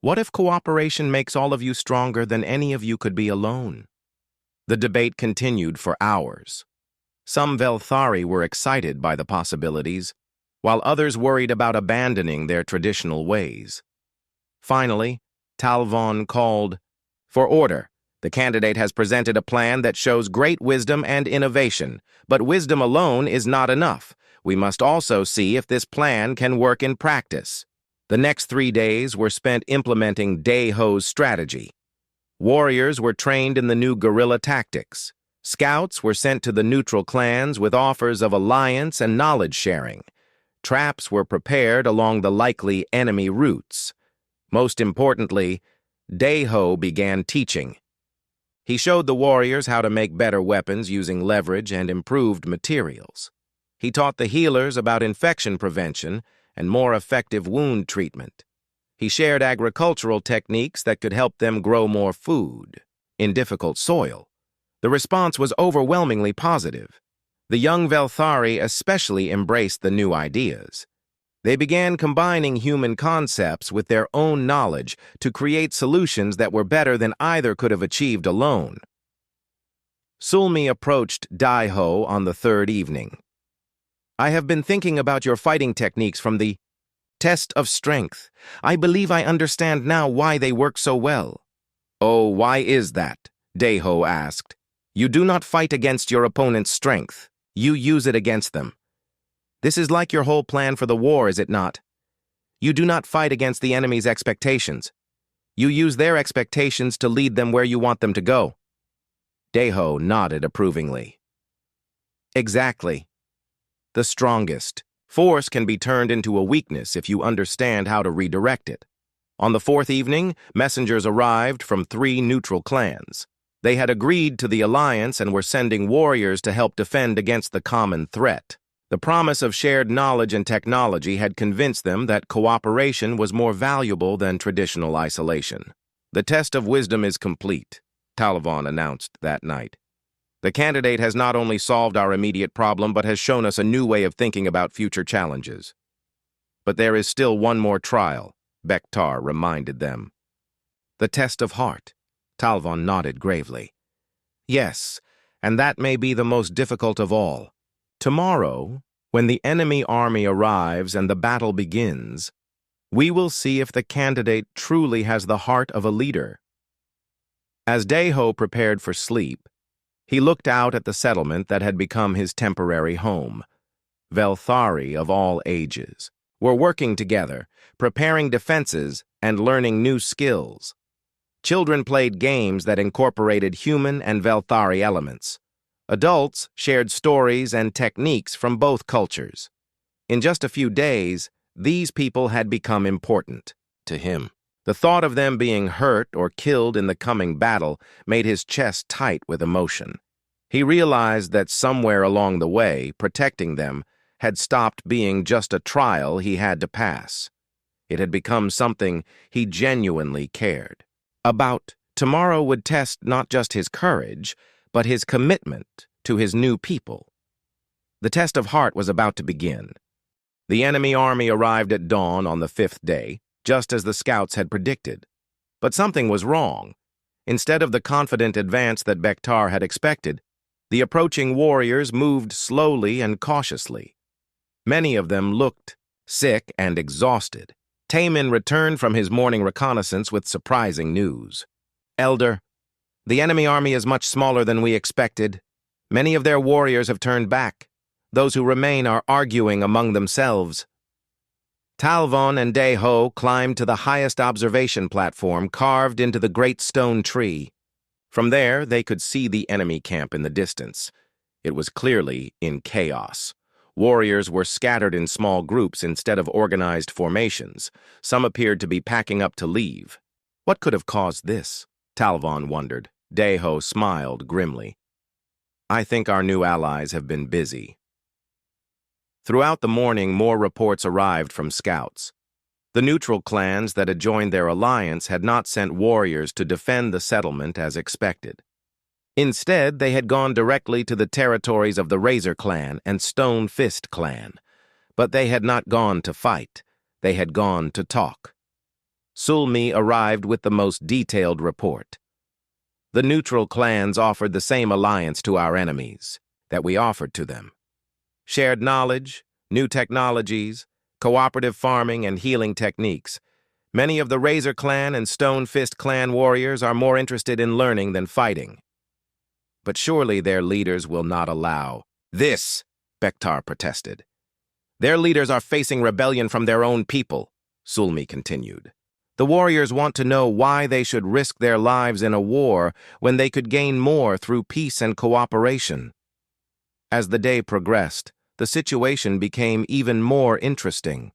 What if cooperation makes all of you stronger than any of you could be alone? The debate continued for hours. Some Velthari were excited by the possibilities, while others worried about abandoning their traditional ways. Finally, Talvan called for order. The candidate has presented a plan that shows great wisdom and innovation, but wisdom alone is not enough. We must also see if this plan can work in practice. The next 3 days were spent implementing Daeho's strategy. Warriors were trained in the new guerrilla tactics. Scouts were sent to the neutral clans with offers of alliance and knowledge sharing. Traps were prepared along the likely enemy routes. Most importantly, Daeho began teaching. He showed the warriors how to make better weapons using leverage and improved materials. He taught the healers about infection prevention and more effective wound treatment. He shared agricultural techniques that could help them grow more food in difficult soil. The response was overwhelmingly positive. The young Velthari especially embraced the new ideas. They began combining human concepts with their own knowledge to create solutions that were better than either could have achieved alone. Sulmi approached Daeho on the third evening. I have been thinking about your fighting techniques from the test of strength. I believe I understand now why they work so well. Oh, why is that? Daeho asked. You do not fight against your opponent's strength. You use it against them. This is like your whole plan for the war, is it not? You do not fight against the enemy's expectations. You use their expectations to lead them where you want them to go. Daeho nodded approvingly. Exactly. The strongest. Force can be turned into a weakness if you understand how to redirect it. On the fourth evening, messengers arrived from 3 neutral clans. They had agreed to the alliance and were sending warriors to help defend against the common threat. The promise of shared knowledge and technology had convinced them that cooperation was more valuable than traditional isolation. The test of wisdom is complete, Talavon announced that night. The candidate has not only solved our immediate problem, but has shown us a new way of thinking about future challenges. But there is still one more trial, Bektar reminded them. The test of heart. Talvon nodded gravely. Yes, and that may be the most difficult of all. Tomorrow, when the enemy army arrives and the battle begins, we will see if the candidate truly has the heart of a leader. As Deho prepared for sleep, he looked out at the settlement that had become his temporary home. Velthari of all ages were working together, preparing defenses and learning new skills. Children played games that incorporated human and Velthari elements. Adults shared stories and techniques from both cultures. In just a few days, these people had become important to him. The thought of them being hurt or killed in the coming battle made his chest tight with emotion. He realized that somewhere along the way, protecting them had stopped being just a trial he had to pass. It had become something he genuinely cared about. Tomorrow would test not just his courage, but his commitment to his new people. The test of heart was about to begin. The enemy army arrived at dawn on the 5th day, just as the scouts had predicted. But something was wrong. Instead of the confident advance that Bektar had expected, the approaching warriors moved slowly and cautiously. Many of them looked sick and exhausted. Tamin returned from his morning reconnaissance with surprising news. Elder, the enemy army is much smaller than we expected. Many of their warriors have turned back. Those who remain are arguing among themselves. Talvon and Deho climbed to the highest observation platform carved into the great stone tree. From there, they could see the enemy camp in the distance. It was clearly in chaos. Warriors were scattered in small groups instead of organized formations. Some appeared to be packing up to leave. What could have caused this? Talvon wondered. Deho smiled grimly. I think our new allies have been busy. Throughout the morning, more reports arrived from scouts. The neutral clans that had joined their alliance had not sent warriors to defend the settlement as expected. Instead, they had gone directly to the territories of the Razor Clan and Stone Fist Clan. But they had not gone to fight. They had gone to talk. Sulmi arrived with the most detailed report. The neutral clans offered the same alliance to our enemies that we offered to them. Shared knowledge, new technologies, cooperative farming, and healing techniques. Many of the Razor Clan and Stone Fist Clan warriors are more interested in learning than fighting. But surely their leaders will not allow this, Bektar protested. Their leaders are facing rebellion from their own people, Sulmi continued. The warriors want to know why they should risk their lives in a war when they could gain more through peace and cooperation. As the day progressed, the situation became even more interesting.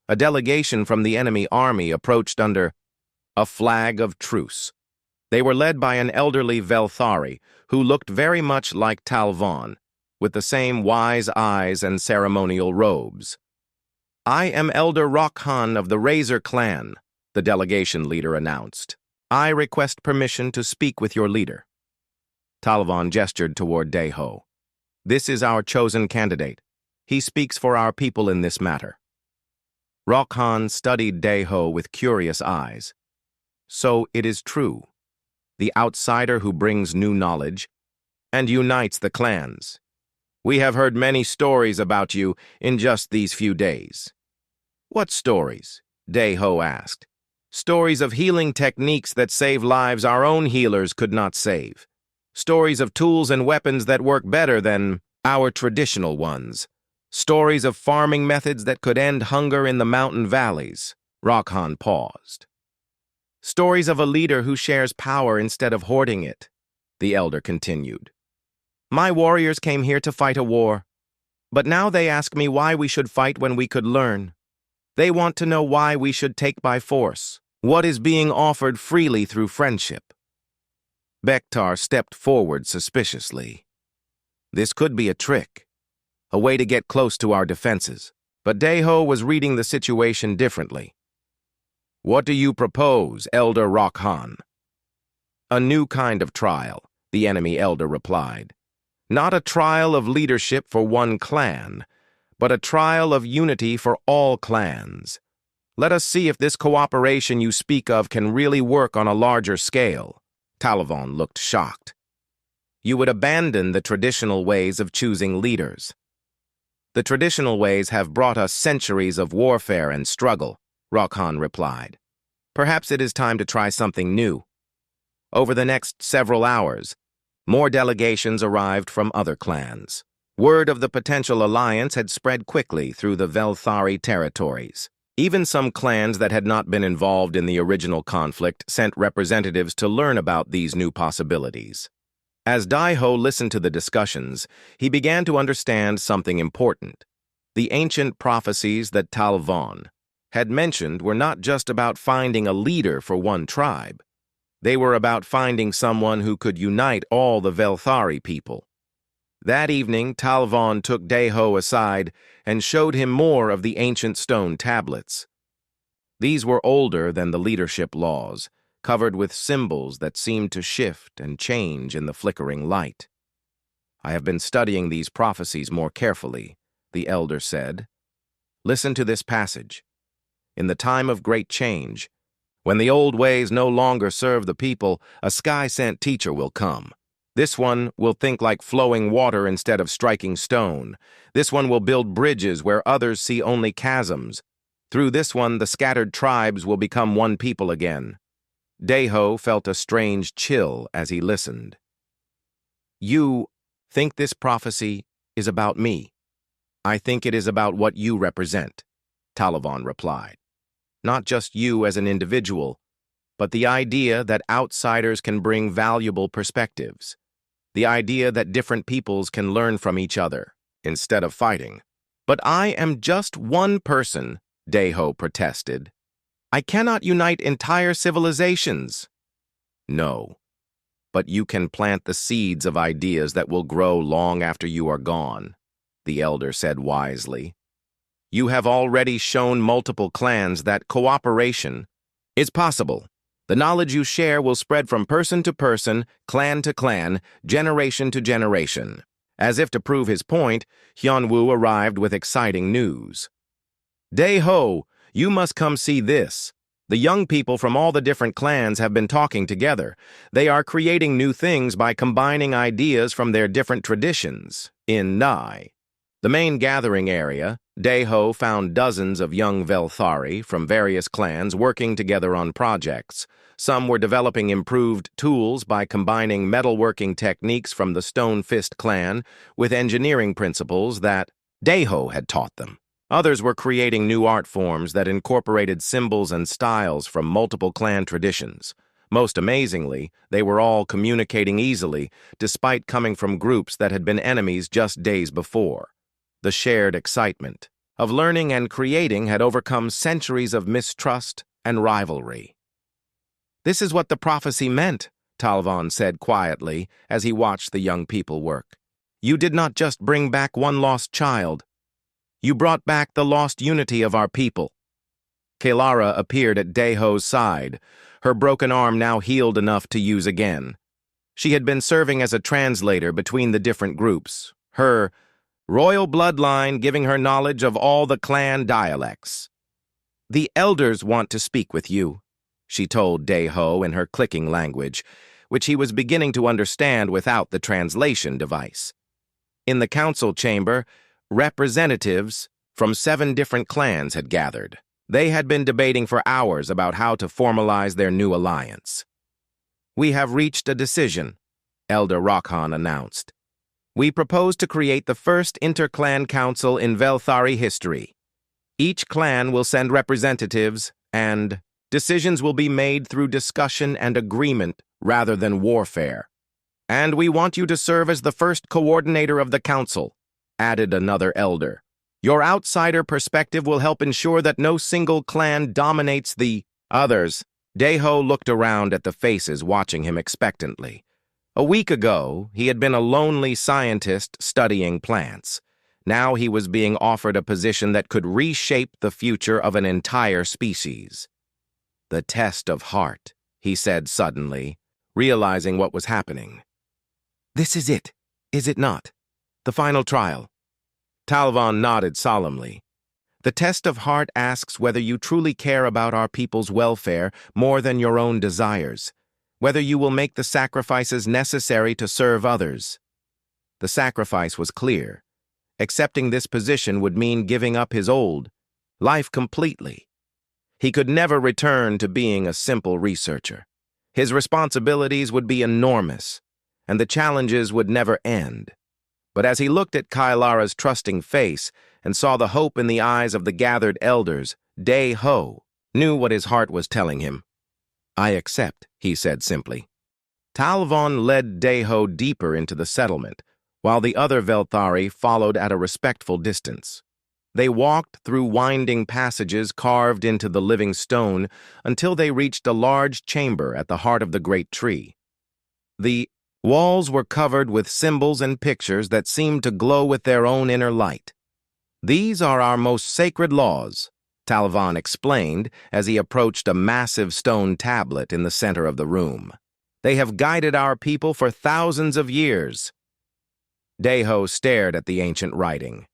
A delegation from the enemy army approached under a flag of truce. They were led by an elderly Velthari who looked very much like Talvon, with the same wise eyes and ceremonial robes. I am Elder Rockhan of the Razor Clan, the delegation leader announced. I request permission to speak with your leader. Talvon gestured toward Deho. This is our chosen candidate. He speaks for our people in this matter. Rockhan studied Deho with curious eyes. So it is true. The outsider who brings new knowledge and unites the clans. We have heard many stories about you in just these few days. What stories? Deho asked. Stories of healing techniques that save lives our own healers could not save. Stories of tools and weapons that work better than our traditional ones. Stories of farming methods that could end hunger in the mountain valleys. Rockhan paused. Stories of a leader who shares power instead of hoarding it, the elder continued. My warriors came here to fight a war. But now they ask me why we should fight when we could learn. They want to know why we should take by force what is being offered freely through friendship. Bektar stepped forward suspiciously. This could be a trick, a way to get close to our defenses. But Deho was reading the situation differently. What do you propose, Elder Rokhan? A new kind of trial, the enemy elder replied. Not a trial of leadership for one clan, but a trial of unity for all clans. Let us see if this cooperation you speak of can really work on a larger scale. Talavon looked shocked. You would abandon the traditional ways of choosing leaders. The traditional ways have brought us centuries of warfare and struggle, Rokhan replied. Perhaps it is time to try something new. Over the next several hours, more delegations arrived from other clans. Word of the potential alliance had spread quickly through the Velthari territories. Even some clans that had not been involved in the original conflict sent representatives to learn about these new possibilities. As Daiho listened to the discussions, he began to understand something important. The ancient prophecies that Talvon had mentioned were not just about finding a leader for one tribe. They were about finding someone who could unite all the Velthari people. That evening, Talvon took Deho aside and showed him more of the ancient stone tablets. These were older than the leadership laws, covered with symbols that seemed to shift and change in the flickering light. I have been studying these prophecies more carefully, the elder said. Listen to this passage. In the time of great change, when the old ways no longer serve the people, a sky-sent teacher will come. This one will think like flowing water instead of striking stone. This one will build bridges where others see only chasms. Through this one, the scattered tribes will become one people again. Deho felt a strange chill as he listened. You think this prophecy is about me? I think it is about what you represent, Talavon replied. Not just you as an individual, but the idea that outsiders can bring valuable perspectives. The idea that different peoples can learn from each other, instead of fighting. But I am just one person, Deho protested. I cannot unite entire civilizations. No, but you can plant the seeds of ideas that will grow long after you are gone, the elder said wisely. You have already shown multiple clans that cooperation is possible. The knowledge you share will spread from person to person, clan to clan, generation to generation. As if to prove his point, Hyunwoo arrived with exciting news. Deho, you must come see this. The young people from all the different clans have been talking together. They are creating new things by combining ideas from their different traditions. In Nai, the main gathering area, Deho found dozens of young Velthari from various clans working together on projects. Some were developing improved tools by combining metalworking techniques from the Stone Fist clan with engineering principles that Deho had taught them. Others were creating new art forms that incorporated symbols and styles from multiple clan traditions. Most amazingly, they were all communicating easily, despite coming from groups that had been enemies just days before. The shared excitement of learning and creating had overcome centuries of mistrust and rivalry. This is what the prophecy meant, Talvon said quietly as he watched the young people work. You did not just bring back one lost child. You brought back the lost unity of our people. Kelara appeared at Deho's side, her broken arm now healed enough to use again. She had been serving as a translator between the different groups, her royal bloodline giving her knowledge of all the clan dialects. The elders want to speak with you, she told Deho in her clicking language, which he was beginning to understand without the translation device. In the council chamber, representatives from 7 different clans had gathered. They had been debating for hours about how to formalize their new alliance. We have reached a decision, Elder Rokhan announced. We propose to create the first inter-clan council in Velthari history. Each clan will send representatives, and decisions will be made through discussion and agreement rather than warfare. And we want you to serve as the first coordinator of the council, added another elder. Your outsider perspective will help ensure that no single clan dominates the others. Deho looked around at the faces watching him expectantly. A week ago, he had been a lonely scientist studying plants. Now he was being offered a position that could reshape the future of an entire species. The test of heart, he said suddenly, realizing what was happening. This is it, is it not? The final trial. Talvon nodded solemnly. The test of heart asks whether you truly care about our people's welfare more than your own desires, whether you will make the sacrifices necessary to serve others. The sacrifice was clear. Accepting this position would mean giving up his old life completely. He could never return to being a simple researcher. His responsibilities would be enormous, and the challenges would never end. But as he looked at Kailara's trusting face and saw the hope in the eyes of the gathered elders, Deho knew what his heart was telling him. I accept, he said simply. Talvon led Deho deeper into the settlement, while the other Velthari followed at a respectful distance. They walked through winding passages carved into the living stone until they reached a large chamber at the heart of the great tree. The walls were covered with symbols and pictures that seemed to glow with their own inner light. These are our most sacred laws, Talvon explained as he approached a massive stone tablet in the center of the room. They have guided our people for thousands of years. Deho stared at the ancient writing.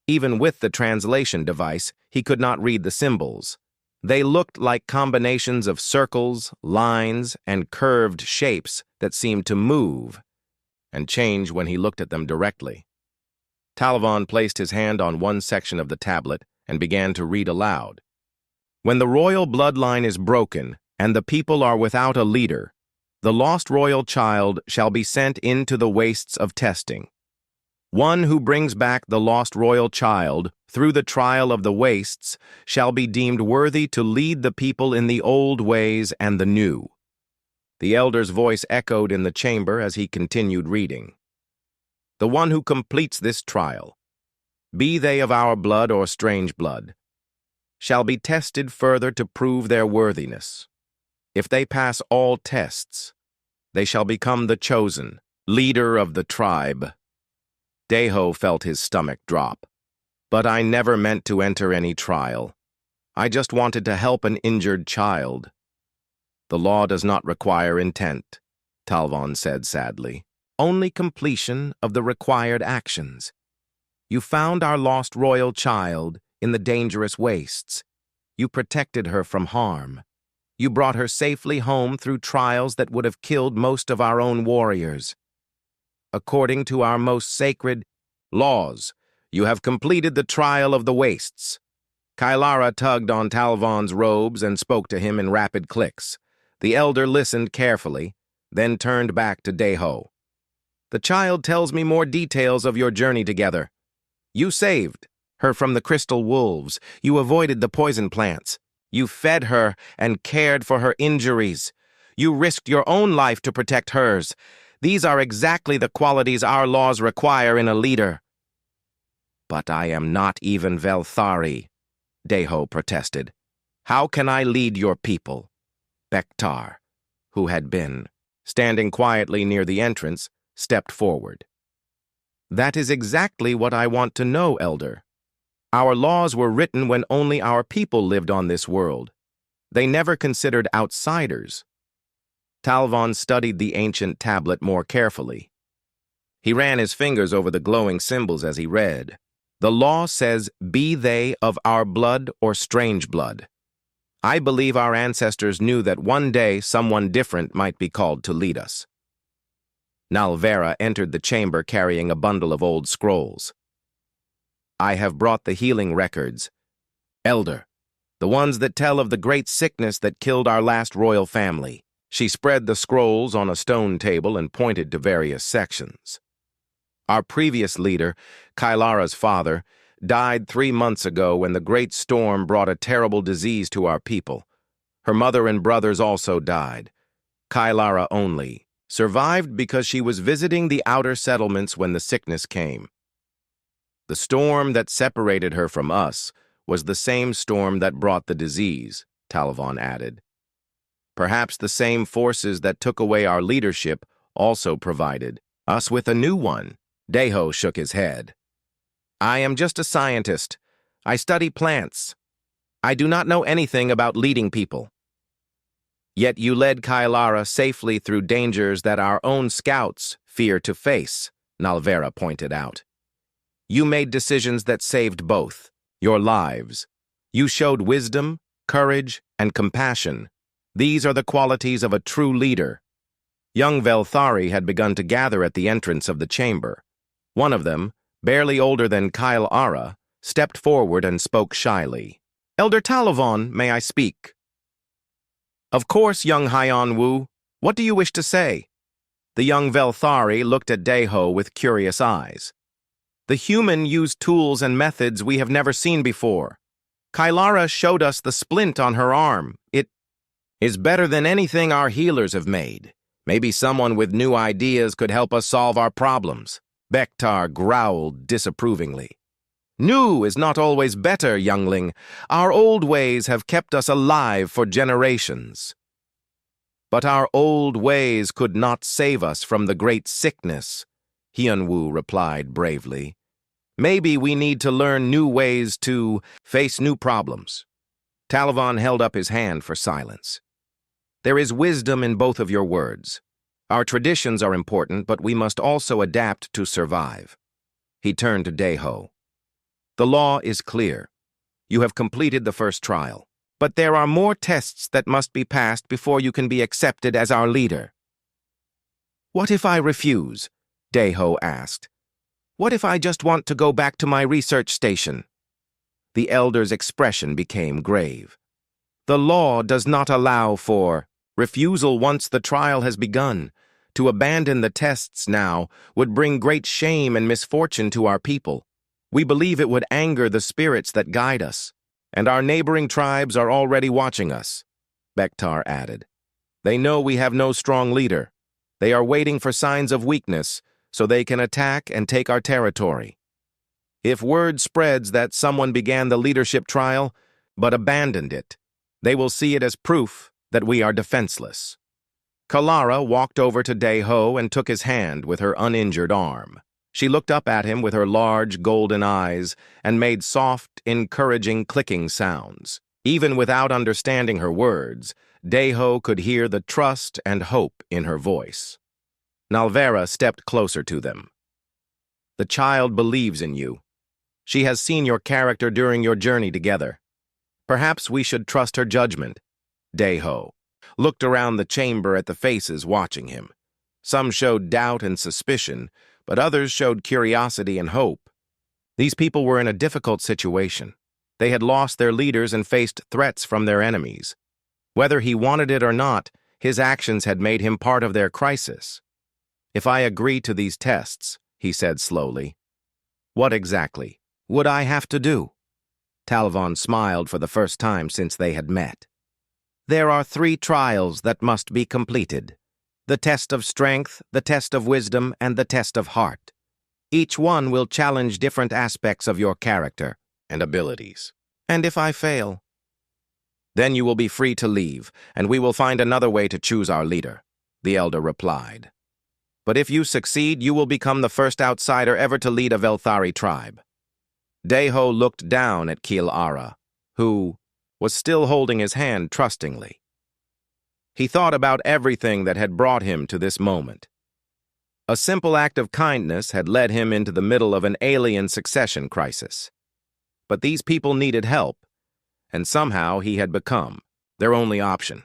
Even with the translation device, he could not read the symbols. They looked like combinations of circles, lines, and curved shapes that seemed to move and change when he looked at them directly. Talvon placed his hand on one section of the tablet and began to read aloud. When the royal bloodline is broken and the people are without a leader, the lost royal child shall be sent into the wastes of testing. One who brings back the lost royal child through the trial of the wastes shall be deemed worthy to lead the people in the old ways and the new. The elder's voice echoed in the chamber as he continued reading. The one who completes this trial, be they of our blood or strange blood, shall be tested further to prove their worthiness. If they pass all tests, they shall become the chosen leader of the tribe. Deho felt his stomach drop. But I never meant to enter any trial. I just wanted to help an injured child. The law does not require intent, Talvon said sadly. Only completion of the required actions. You found our lost royal child in the dangerous wastes. You protected her from harm. You brought her safely home through trials that would have killed most of our own warriors. According to our most sacred laws, you have completed the trial of the wastes. Kailara tugged on Talvon's robes and spoke to him in rapid clicks. The elder listened carefully, then turned back to Deho. The child tells me more details of your journey together. You saved her from the crystal wolves. You avoided the poison plants. You fed her and cared for her injuries. You risked your own life to protect hers. These are exactly the qualities our laws require in a leader. But I am not even Velthari, Deho protested. How can I lead your people? Bektar, who had been standing quietly near the entrance, stepped forward. That is exactly what I want to know, Elder. Our laws were written when only our people lived on this world. They never considered outsiders. Talvon studied the ancient tablet more carefully. He ran his fingers over the glowing symbols as he read. The law says, be they of our blood or strange blood. I believe our ancestors knew that one day someone different might be called to lead us. Nalvera entered the chamber carrying a bundle of old scrolls. I have brought the healing records. Elder, the ones that tell of the great sickness that killed our last royal family. She spread the scrolls on a stone table and pointed to various sections. Our previous leader, Kailara's father, died 3 months ago when the great storm brought a terrible disease to our people. Her mother and brothers also died. Kailara only Survived because she was visiting the outer settlements when the sickness came. The storm that separated her from us was the same storm that brought the disease, Talavon added. Perhaps the same forces that took away our leadership also provided us with a new one. Deho shook his head. I am just a scientist. I study plants. I do not know anything about leading people. Yet you led Kailara safely through dangers that our own scouts fear to face, Nalvera pointed out. You made decisions that saved both your lives. You showed wisdom, courage, and compassion. These are the qualities of a true leader. Young Velthari had begun to gather at the entrance of the chamber. One of them, barely older than Kailara, stepped forward and spoke shyly. Elder Talavon, may I speak? Of course, young Hyan Wu. What do you wish to say? The young Velthari looked at Deho with curious eyes. The human used tools and methods we have never seen before. Kailara showed us the splint on her arm. It is better than anything our healers have made. Maybe someone with new ideas could help us solve our problems. Bektar growled disapprovingly. New is not always better, youngling. Our old ways have kept us alive for generations. But our old ways could not save us from the great sickness, Hyunwoo replied bravely. Maybe we need to learn new ways to face new problems. Talavon held up his hand for silence. There is wisdom in both of your words. Our traditions are important, but we must also adapt to survive. He turned to Deho. The law is clear. You have completed the first trial, but there are more tests that must be passed before you can be accepted as our leader. What if I refuse? Deho asked. What if I just want to go back to my research station? The elder's expression became grave. The law does not allow for refusal once the trial has begun. To abandon the tests now would bring great shame and misfortune to our people. We believe it would anger the spirits that guide us, and our neighboring tribes are already watching us, Bektar added. They know we have no strong leader. They are waiting for signs of weakness so they can attack and take our territory. If word spreads that someone began the leadership trial but abandoned it, they will see it as proof that we are defenseless. Kalara walked over to Deho and took his hand with her uninjured arm. She looked up at him with her large golden eyes and made soft, encouraging clicking sounds. Even without understanding her words, Deho could hear the trust and hope in her voice. Nalvera stepped closer to them. The child believes in you. She has seen your character during your journey together. Perhaps we should trust her judgment. Deho looked around the chamber at the faces watching him. Some showed doubt and suspicion, but others showed curiosity and hope. These people were in a difficult situation. They had lost their leaders and faced threats from their enemies. Whether he wanted it or not, his actions had made him part of their crisis. If I agree to these tests, he said slowly, what exactly would I have to do? Talavon smiled for the first time since they had met. There are 3 trials that must be completed. The test of strength, the test of wisdom, and the test of heart. Each one will challenge different aspects of your character and abilities. And if I fail, then you will be free to leave, and we will find another way to choose our leader, the elder replied. But if you succeed, you will become the first outsider ever to lead a Velthari tribe. Deho looked down at Kailara, who was still holding his hand trustingly. He thought about everything that had brought him to this moment. A simple act of kindness had led him into the middle of an alien succession crisis. But these people needed help, and somehow he had become their only option.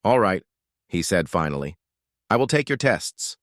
All right, he said finally. I will take your tests.